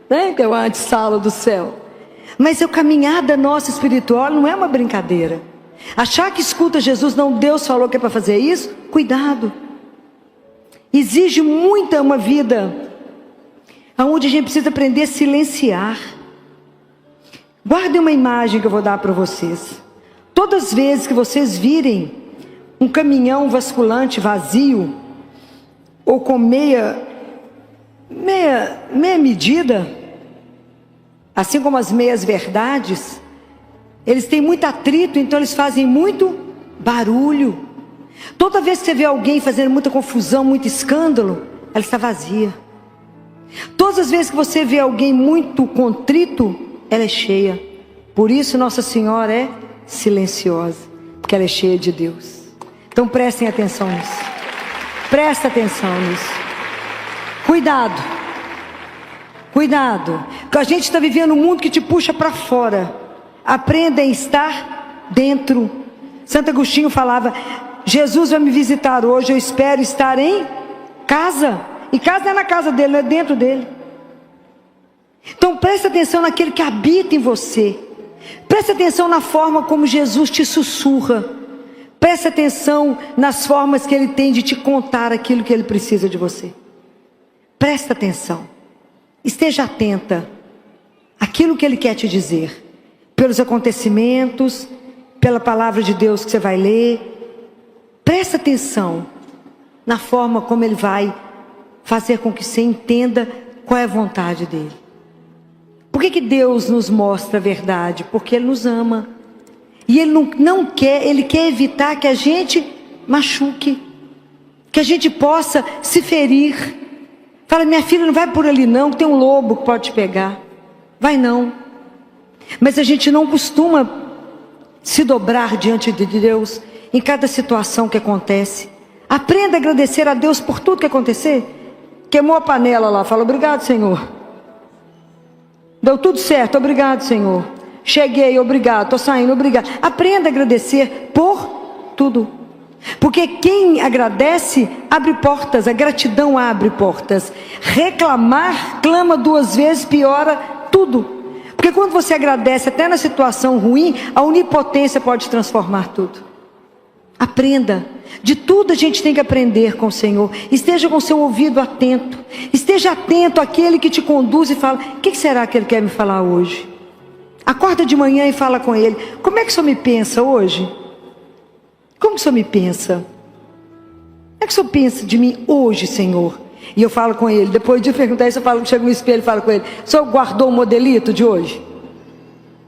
né? Que é uma antessala do céu. Mas a caminhada nossa espiritual não é uma brincadeira. Achar que escuta Jesus, não, Deus falou que é para fazer isso, cuidado. Exige muita uma vida onde a gente precisa aprender a silenciar. Guardem uma imagem que eu vou dar para vocês. Todas as vezes que vocês virem um caminhão vasculante vazio, ou com meia medida, assim como as meias verdades, eles têm muito atrito, então eles fazem muito barulho. Toda vez que você vê alguém fazendo muita confusão, muito escândalo, ela está vazia. Todas as vezes que você vê alguém muito contrito, ela é cheia. Por isso Nossa Senhora é silenciosa, porque ela é cheia de Deus. Então prestem atenção nisso. Presta atenção nisso. Cuidado. Cuidado. Porque a gente está vivendo um mundo que te puxa para fora. Aprenda a estar dentro. Santo Agostinho falava: Jesus vai me visitar hoje, eu espero estar em casa. E casa não é na casa dele, não é dentro dele. Então presta atenção naquele que habita em você. Presta atenção na forma como Jesus te sussurra. Presta atenção nas formas que Ele tem de te contar aquilo que Ele precisa de você. Presta atenção. Esteja atenta àquilo que Ele quer te dizer. Pelos acontecimentos, pela palavra de Deus que você vai ler. Presta atenção na forma como Ele vai fazer com que você entenda qual é a vontade dEle. Por que Deus nos mostra a verdade? Porque Ele nos ama. E Ele não quer, Ele quer evitar que a gente machuque, que a gente possa se ferir. Fala: minha filha, não vai por ali não, que tem um lobo que pode te pegar. Vai não. Mas a gente não costuma se dobrar diante de Deus em cada situação que acontece. Aprenda a agradecer a Deus por tudo que acontecer. Queimou a panela lá, fala: obrigado, Senhor. Deu tudo certo, obrigado, Senhor. Cheguei, obrigado, estou saindo, obrigado. Aprenda a agradecer por tudo. Porque quem agradece, abre portas. A gratidão abre portas. Reclamar, clama 2 vezes, piora tudo. Porque quando você agradece, até na situação ruim, a onipotência pode transformar tudo. Aprenda. De tudo a gente tem que aprender com o Senhor. Esteja com o seu ouvido atento. Esteja atento àquele que te conduz e fala: o que será que Ele quer me falar hoje? Acorda de manhã e fala com Ele: como é que o Senhor me pensa hoje? Como o Senhor me pensa? é que o Senhor pensa de mim hoje, Senhor? E eu falo com ele, depois de perguntar isso, eu falo, chego no espelho e falo com ele: o Senhor guardou o modelito de hoje?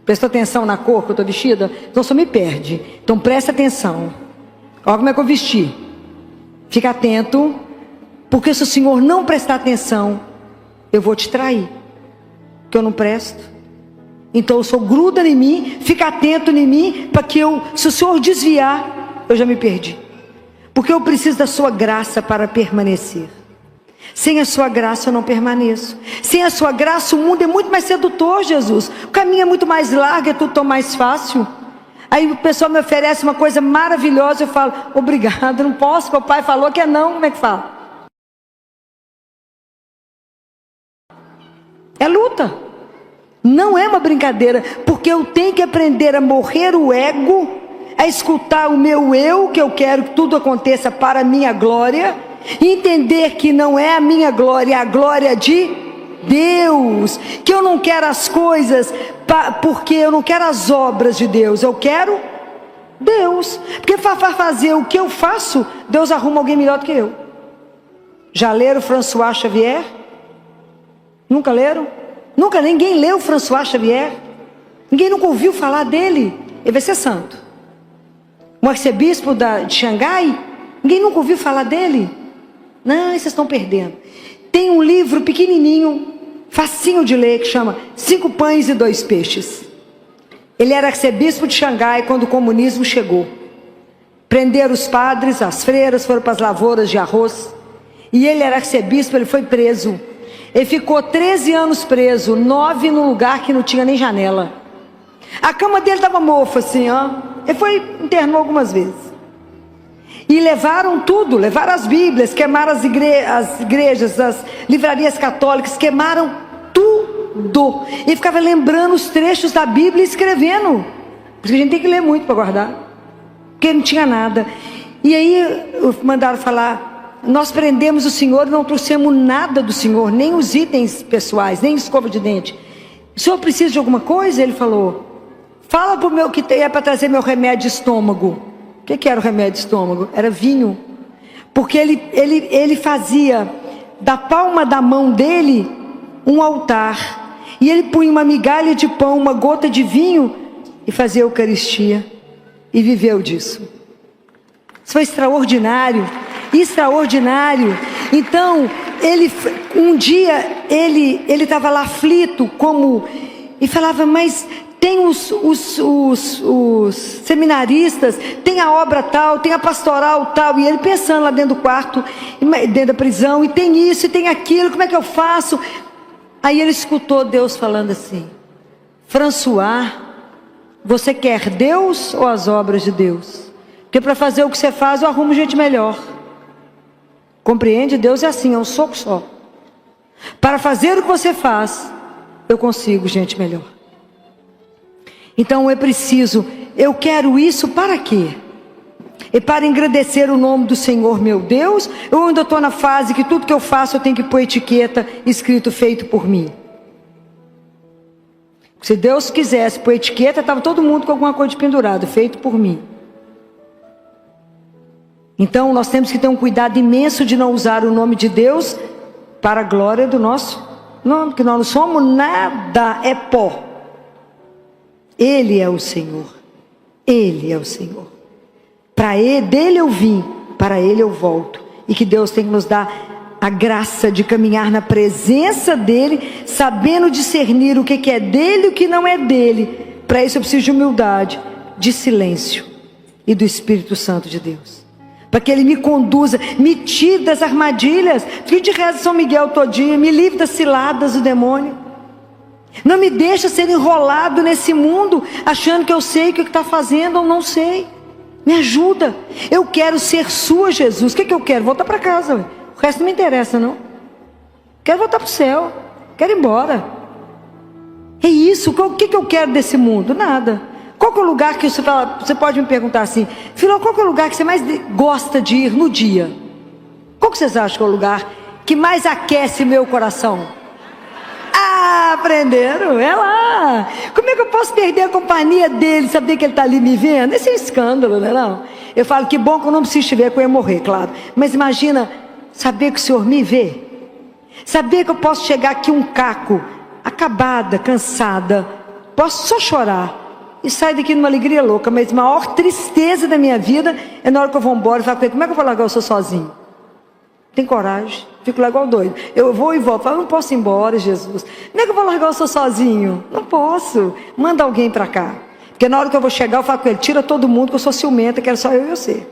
Prestou atenção na cor que eu estou vestida? Então o Senhor me perde. Então presta atenção. Olha como é que eu vesti. Fica atento, porque se o Senhor não prestar atenção, eu vou te trair, que eu não presto. Então o Senhor gruda em mim, fica atento em mim, para que se o Senhor desviar, eu já me perdi. Porque eu preciso da sua graça para permanecer. Sem a sua graça eu não permaneço. Sem a sua graça o mundo é muito mais sedutor, Jesus. O caminho é muito mais largo, é tudo tão mais fácil. Aí o pessoal me oferece uma coisa maravilhosa, eu falo: obrigado, não posso, porque o pai falou que é não. Como é que fala? É luta. Não é uma brincadeira, porque eu tenho que aprender a morrer o ego, a escutar o meu eu, que eu quero que tudo aconteça para a minha glória, e entender que não é a minha glória, é a glória de Deus, que eu não quero as coisas, porque eu não quero as obras de Deus, eu quero Deus, porque para fazer o que eu faço, Deus arruma alguém melhor do que eu. Já leram François Xavier? Nunca leram? Nunca ninguém leu François Xavier? Ninguém nunca ouviu falar dele? Ele vai ser santo. O arcebispo de Xangai? Ninguém nunca ouviu falar dele? Não, vocês estão perdendo. Tem um livro pequenininho, facinho de ler, que chama 5 Pães e 2 Peixes. Ele era arcebispo de Xangai quando o comunismo chegou. Prenderam os padres, as freiras, foram para as lavouras de arroz. E ele era arcebispo, ele foi preso. Ele ficou 13 anos preso, 9 num lugar que não tinha nem janela. A cama dele estava mofa assim, ó. Ele internou algumas vezes. E levaram tudo, levaram as Bíblias, queimaram as igrejas, as livrarias católicas, queimaram tudo. E ficava lembrando os trechos da Bíblia e escrevendo. Porque a gente tem que ler muito para guardar, porque não tinha nada. E aí mandaram falar: nós prendemos o Senhor e não trouxemos nada do Senhor, nem os itens pessoais, nem escova de dente. O Senhor precisa de alguma coisa? Ele falou: fala para o meu que é para trazer meu remédio de estômago. O que era o remédio de estômago? Era vinho. Porque ele fazia da palma da mão dele um altar. E ele punha uma migalha de pão, uma gota de vinho e fazia a Eucaristia. E viveu disso. Isso foi extraordinário. Extraordinário. Então, um dia ele estava lá aflito, e falava: mas tem os seminaristas, tem a obra tal, tem a pastoral tal. E ele pensando lá dentro do quarto, dentro da prisão, e tem isso, e tem aquilo, como é que eu faço? Aí ele escutou Deus falando assim: François, você quer Deus ou as obras de Deus? Porque para fazer o que você faz, eu arrumo gente melhor. Compreende? Deus é assim, é um soco só. Para fazer o que você faz, eu consigo gente melhor. Então é preciso, eu quero isso para quê? É para engrandecer o nome do Senhor meu Deus? Eu ainda estou na fase que tudo que eu faço eu tenho que pôr etiqueta escrito feito por mim? Se Deus quisesse pôr etiqueta, estava todo mundo com alguma coisa de pendurado, feito por mim. Então nós temos que ter um cuidado imenso de não usar o nome de Deus para a glória do nosso nome, porque nós não somos nada, é pó. Ele é o Senhor. Ele é o Senhor. Dele eu vim, para Ele eu volto. E que Deus tem que nos dar a graça de caminhar na presença dEle, sabendo discernir o que é dEle e o que não é dEle. Para isso eu preciso de humildade, de silêncio e do Espírito Santo de Deus. Para que Ele me conduza, me tire das armadilhas. Fique de reza São Miguel todo dia, me livre das ciladas do demônio. Não me deixa ser enrolado nesse mundo, achando que eu sei o que está fazendo ou não sei. Me ajuda. Eu quero ser sua, Jesus. O que eu quero? Voltar para casa. Ué. O resto não me interessa, não. Quero voltar para o céu. Quero ir embora. É isso. O que eu quero desse mundo? Nada. Qual que é o lugar que você pode me perguntar assim: Filó, qual que é o lugar que você mais gosta de ir no dia? Qual que vocês acham que é o lugar que mais aquece meu coração? Aprenderam, é lá. Como é que eu posso perder a companhia dele, saber que ele está ali me vendo? Esse é um escândalo, não é não? Eu falo, que bom que eu não preciso te ver, que eu ia morrer, claro. Mas imagina, saber que o Senhor me vê. Saber que eu posso chegar aqui um caco, acabada, cansada. Posso só chorar e sair daqui numa alegria louca. Mas a maior tristeza da minha vida é na hora que eu vou embora e falo, como é que eu vou largar o Senhor sozinho? Tem coragem, fico lá igual doido. Eu vou e volto, falo, não posso ir embora, Jesus. Como é que eu vou largar o Senhor sozinho? Não posso. Manda alguém para cá. Porque na hora que eu vou chegar, eu falo com ele, tira todo mundo, que eu sou ciumenta, quero só eu e você.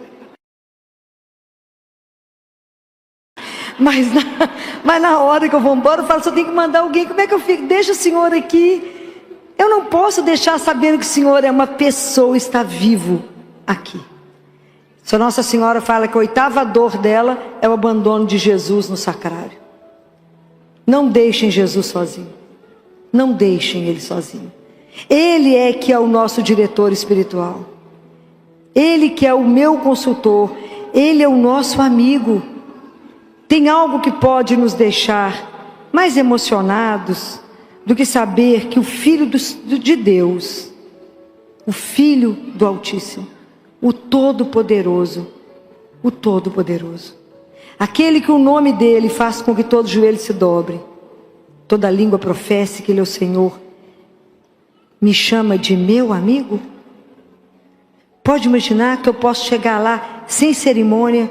Mas na hora que eu vou embora, eu falo, só tem que mandar alguém. Como é que eu fico? Deixa o Senhor aqui. Eu não posso deixar sabendo que o Senhor é uma pessoa, está vivo aqui. Se a Nossa Senhora fala que a 8ª dor dela é o abandono de Jesus no sacrário. Não deixem Jesus sozinho. Não deixem Ele sozinho. Ele é que é o nosso diretor espiritual. Ele que é o meu consultor. Ele é o nosso amigo. Tem algo que pode nos deixar mais emocionados do que saber que o Filho de Deus, o Filho do Altíssimo, o Todo-Poderoso, aquele que o nome dele faz com que todo joelho se dobre, toda língua professe que ele é o Senhor, me chama de meu amigo? Pode imaginar que eu posso chegar lá sem cerimônia,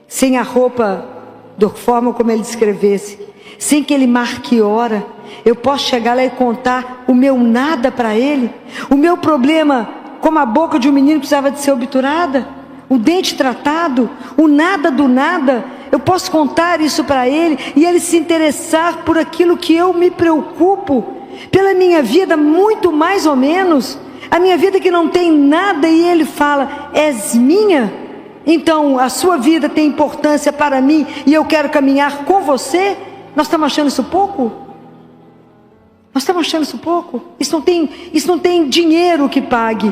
sem a roupa da forma como ele descrevesse, sem que ele marque hora. Eu posso chegar lá e contar o meu nada para ele, o meu problema, como a boca de um menino que precisava de ser obturada, o dente tratado, o nada do nada. Eu posso contar isso para ele e ele se interessar por aquilo que eu me preocupo, pela minha vida muito mais ou menos, a minha vida que não tem nada, e ele fala, és minha, então a sua vida tem importância para mim e eu quero caminhar com você. Nós estamos achando isso pouco? Nós estamos achando isso pouco? Isso não tem dinheiro que pague.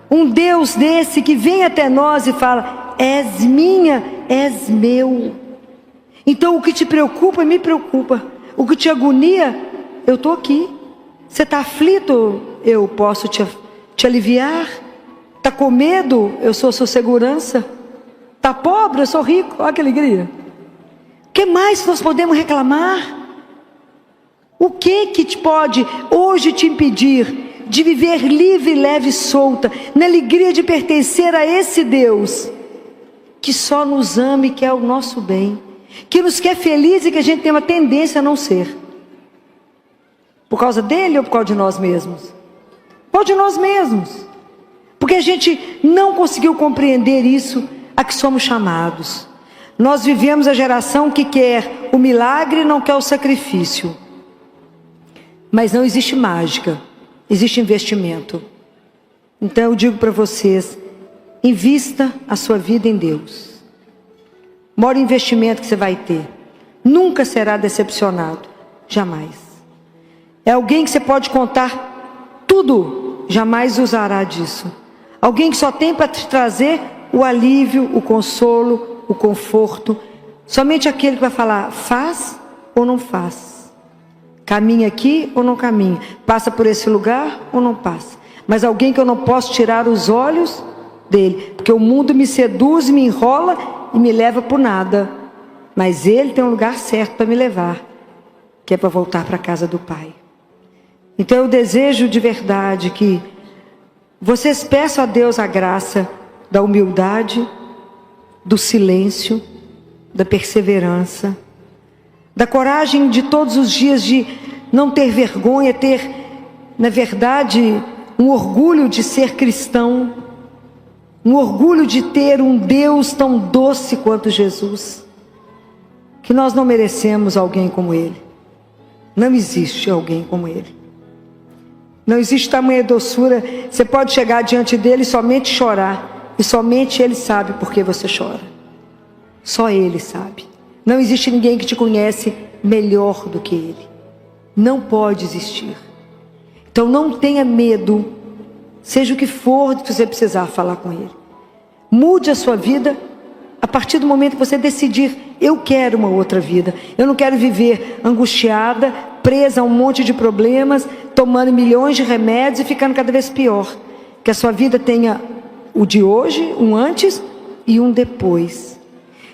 Um Deus desse que vem até nós e fala, és minha, és meu. Então o que te preocupa, me preocupa. O que te agonia, eu estou aqui. Você está aflito, eu posso te aliviar. Está com medo, eu sou sua segurança. Está pobre, eu sou rico. Olha que alegria. O que mais nós podemos reclamar? O que te pode hoje te impedir de viver livre, leve e solta, na alegria de pertencer a esse Deus que só nos ama e quer o nosso bem, que nos quer feliz e que a gente tem uma tendência a não ser? Por causa dele ou por causa de nós mesmos? Por causa de nós mesmos. Porque a gente não conseguiu compreender isso a que somos chamados. Nós vivemos a geração que quer o milagre e não quer o sacrifício. Mas não existe mágica, existe investimento. Então eu digo para vocês, invista a sua vida em Deus. O maior investimento que você vai ter, nunca será decepcionado, jamais. É alguém que você pode contar tudo, jamais usará disso. Alguém que só tem para te trazer o alívio, o consolo, o conforto. Somente aquele que vai falar, faz ou não faz. Caminha aqui ou não caminha. Passa por esse lugar ou não passa. Mas alguém que eu não posso tirar os olhos dele. Porque o mundo me seduz, me enrola e me leva por nada. Mas ele tem um lugar certo para me levar. Que é para voltar para a casa do Pai. Então eu desejo de verdade que vocês peçam a Deus a graça da humildade, do silêncio, da perseverança, da coragem de todos os dias de não ter vergonha, ter, na verdade, um orgulho de ser cristão, um orgulho de ter um Deus tão doce quanto Jesus, que nós não merecemos alguém como Ele. Não existe alguém como Ele. Não existe tamanha doçura. Você pode chegar diante dele e somente chorar, e somente Ele sabe por que você chora. Só Ele sabe. Não existe ninguém que te conhece melhor do que Ele. Não pode existir. Então não tenha medo, seja o que for que você precisar falar com Ele. Mude a sua vida a partir do momento que você decidir, eu quero uma outra vida. Eu não quero viver angustiada, presa a um monte de problemas, tomando milhões de remédios e ficando cada vez pior. Que a sua vida tenha o de hoje, um antes e um depois.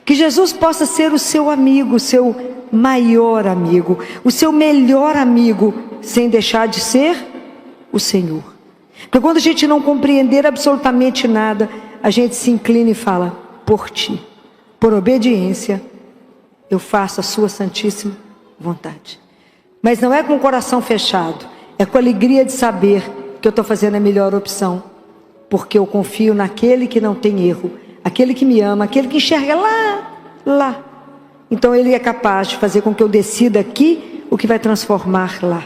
Que Jesus possa ser o seu amigo, o seu maior amigo, o seu melhor amigo, sem deixar de ser o Senhor. Porque quando a gente não compreender absolutamente nada, a gente se inclina e fala: por ti, por obediência, eu faço a sua santíssima vontade. Mas não é com o coração fechado, é com a alegria de saber que eu estou fazendo a melhor opção, porque eu confio naquele que não tem erro, aquele que me ama, aquele que enxerga lá. Então ele é capaz de fazer com que eu decida aqui o que vai transformar lá.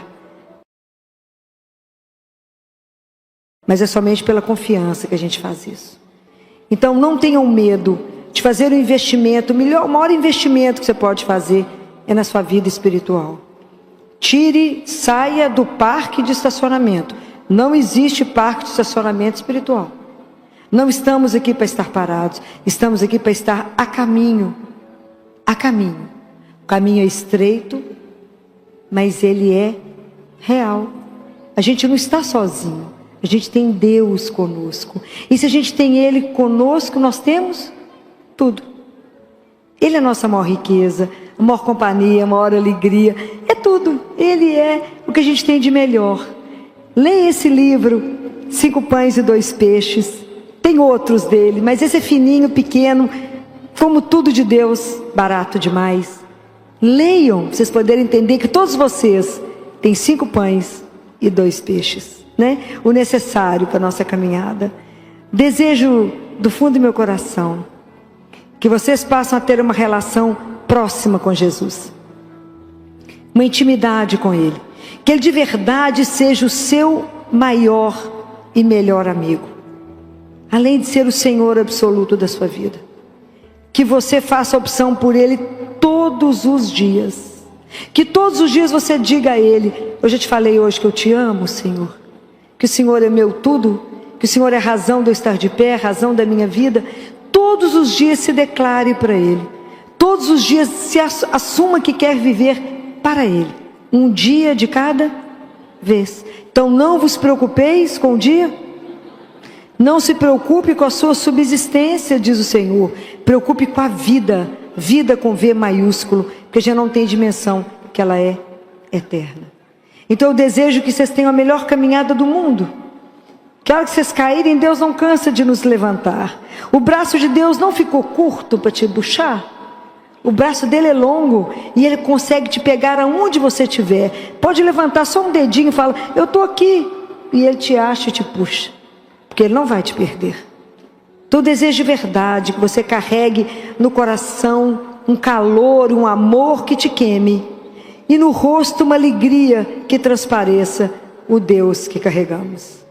Mas é somente pela confiança que a gente faz isso. Então não tenham medo de fazer um investimento. O maior investimento que você pode fazer é na sua vida espiritual. Saia do parque de estacionamento. Não existe parque de estacionamento espiritual. Não estamos aqui para estar parados. Estamos aqui para estar a caminho. A caminho. O caminho é estreito, mas ele é real. A gente não está sozinho. A gente tem Deus conosco. E se a gente tem Ele conosco, nós temos tudo. Ele é a nossa maior riqueza, a maior companhia, a maior alegria. É tudo. Ele é o que a gente tem de melhor. Leia esse livro, 5 pães e 2 peixes. Tem outros dele, mas esse é fininho, pequeno, como tudo de Deus, barato demais. Leiam, para vocês poderem entender que todos vocês têm 5 pães e 2 peixes, né? O necessário para a nossa caminhada. Desejo do fundo do meu coração que vocês passem a ter uma relação próxima com Jesus, uma intimidade com Ele, que Ele de verdade seja o seu maior e melhor amigo, além de ser o Senhor absoluto da sua vida. Que você faça opção por Ele todos os dias, que todos os dias você diga a Ele: eu já te falei hoje que eu te amo, Senhor, que o Senhor é meu tudo, que o Senhor é a razão de eu estar de pé, a razão da minha vida. Todos os dias se declare para Ele, todos os dias se assuma que quer viver para Ele, um dia de cada vez. Então não vos preocupeis com o dia, não se preocupe com a sua subsistência, diz o Senhor. Preocupe com a vida, vida com V maiúsculo, porque já não tem dimensão, que ela é eterna. Então eu desejo que vocês tenham a melhor caminhada do mundo. Que a hora que vocês caírem, Deus não cansa de nos levantar. O braço de Deus não ficou curto para te puxar. O braço dele é longo e ele consegue te pegar aonde você estiver. Pode levantar só um dedinho e falar: eu estou aqui. E ele te acha e te puxa, porque ele não vai te perder. Então eu desejo de verdade que você carregue no coração um calor, um amor que te queime, e no rosto uma alegria que transpareça o Deus que carregamos.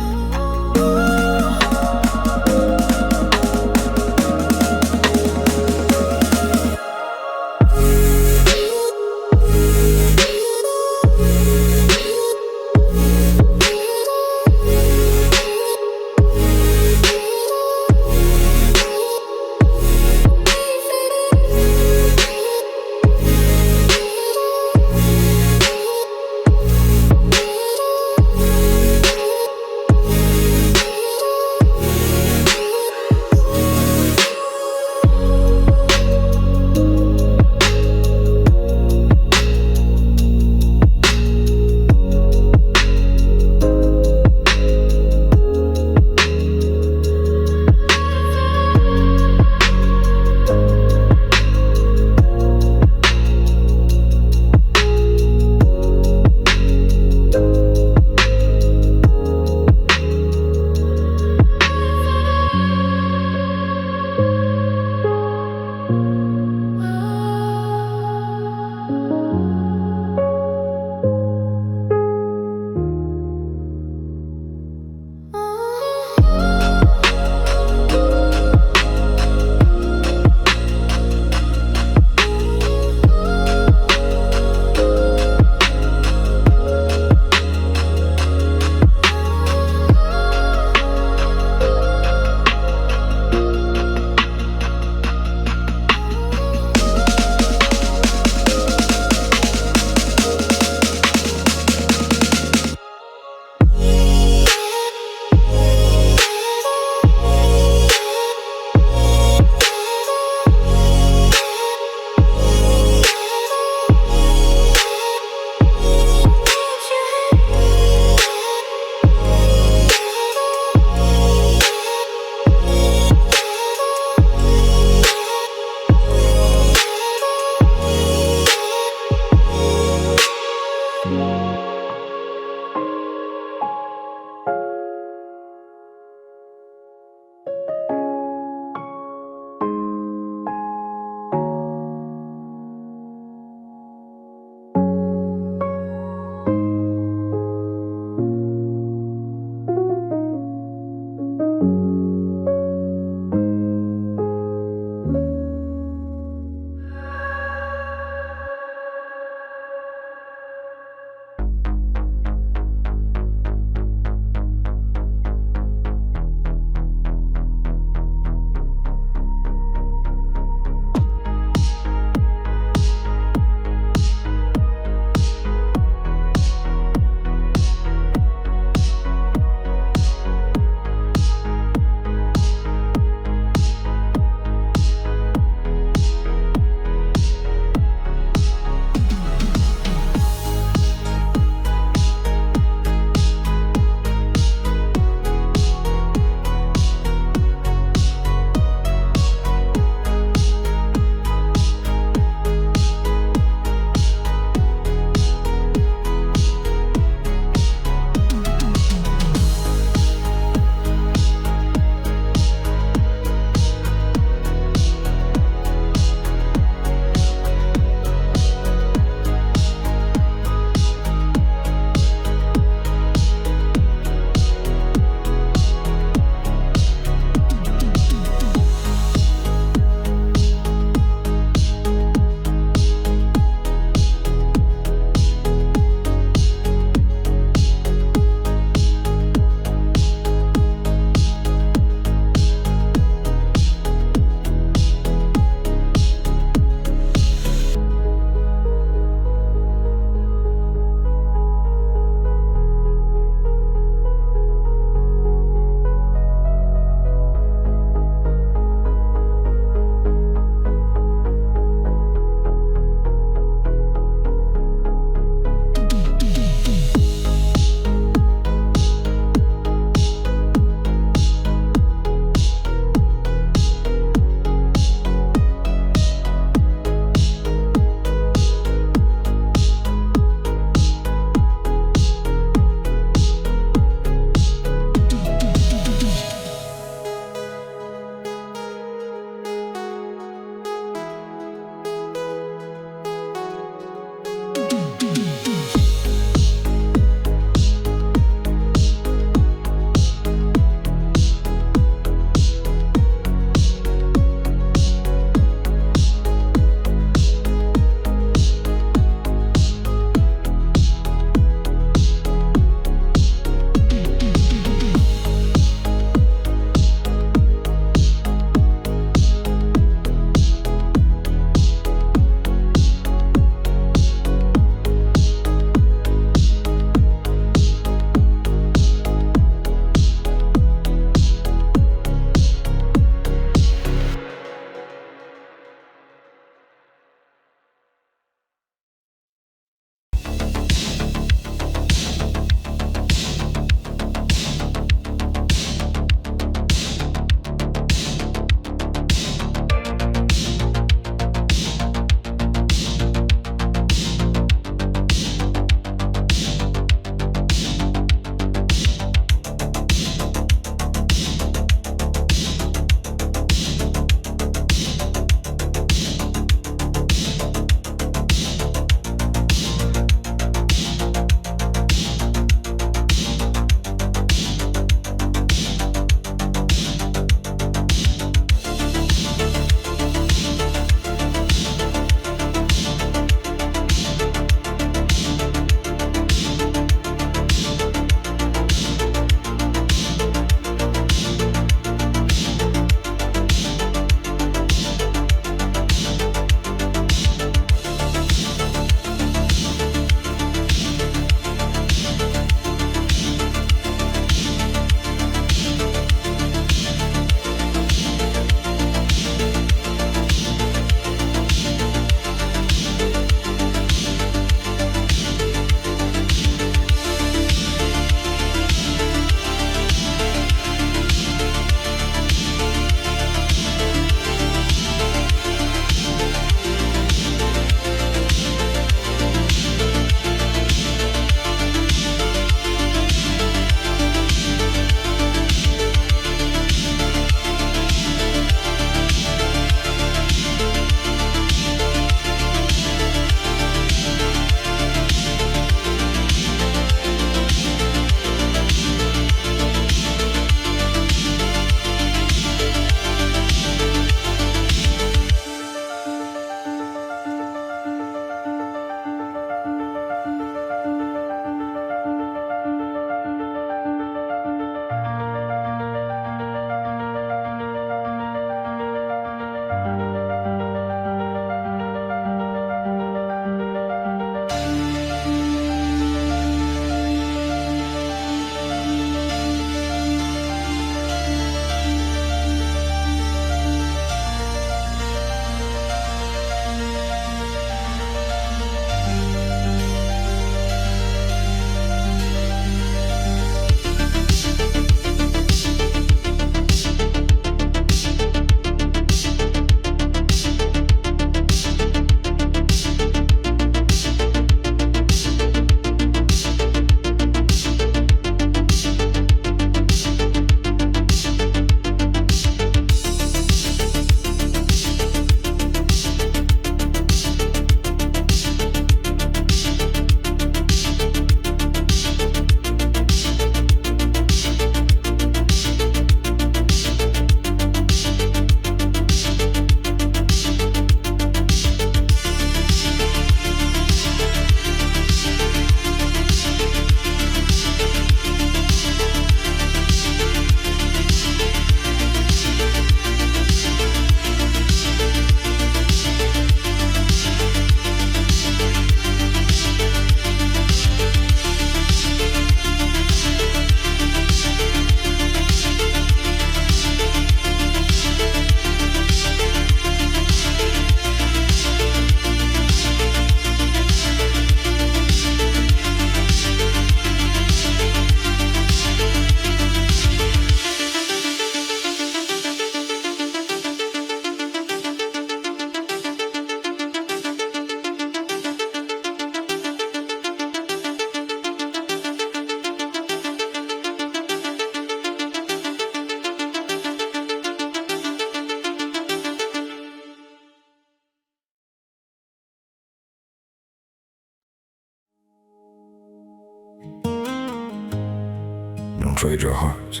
Don't trade your heart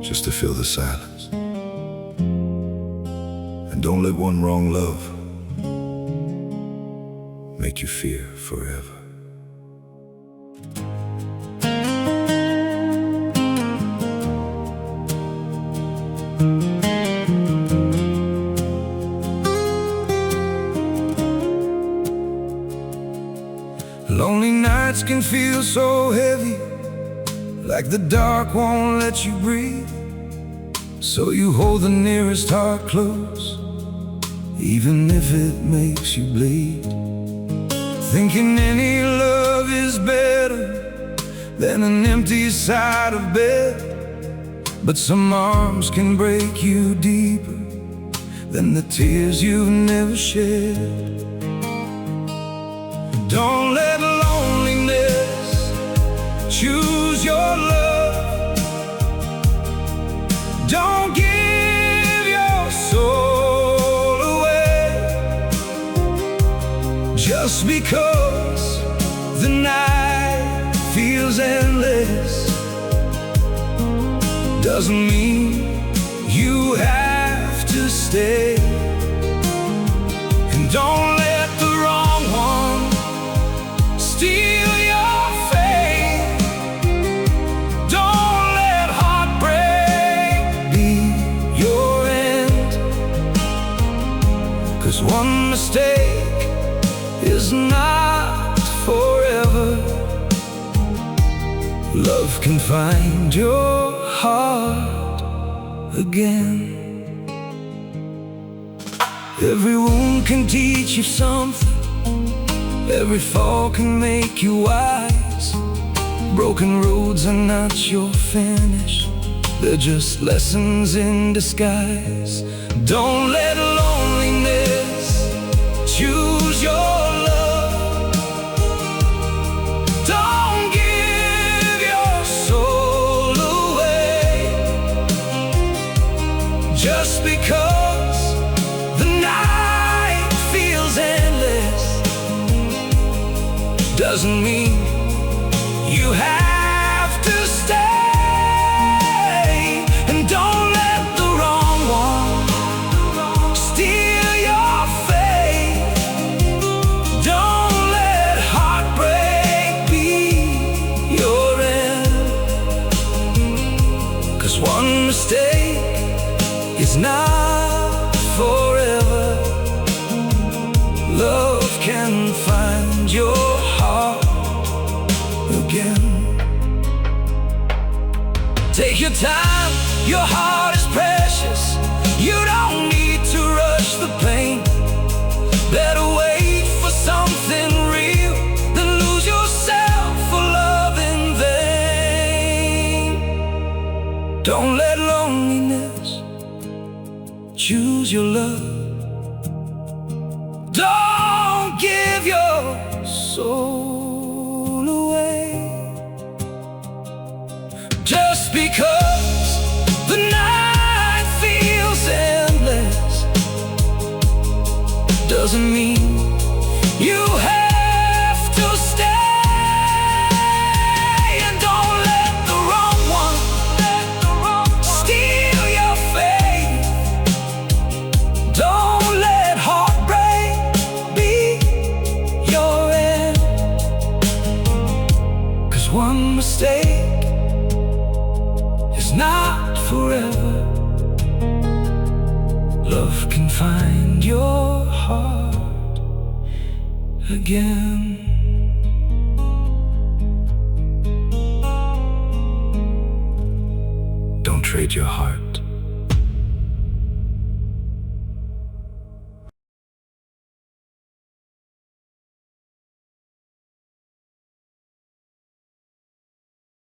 just to fill the silence. And don't let one wrong love make you fear forever. Lonely nights can feel so heavy, like the dark won't let you breathe. So you hold the nearest heart close, even if it makes you bleed. Thinking any love is better than an empty side of bed. But some arms can break you deeper than the tears you've never shed. Don't let loneliness choose your love. Don't give your soul away just because the night feels endless. Doesn't mean you have to stay. And don't let the wrong one steal your faith. Don't let heartbreak be your end. 'Cause one mistake is not forever. Love can find your heart again. Every wound can teach you something. Every fall can make you wise. Broken roads are not your finish, they're just lessons in disguise. Don't let loneliness choose your love. Don't give your soul away just because the night feels endless. Doesn't mean you have to stay. And don't let the wrong one steal your faith. Don't let heartbreak be your end. 'Cause one mistake is not forever. Love can find your again. Take your time, your heart is precious. You don't need to rush the pain. Better wait for something real than lose yourself for love in vain. Don't let loneliness choose your love. Don't give your soul away just because the night feels endless. Doesn't mean you have to stay. And don't let the wrong one steal your faith. Don't let heartbreak be your end. 'Cause one mistake is not forever. Love can find your heart again. Don't trade your heart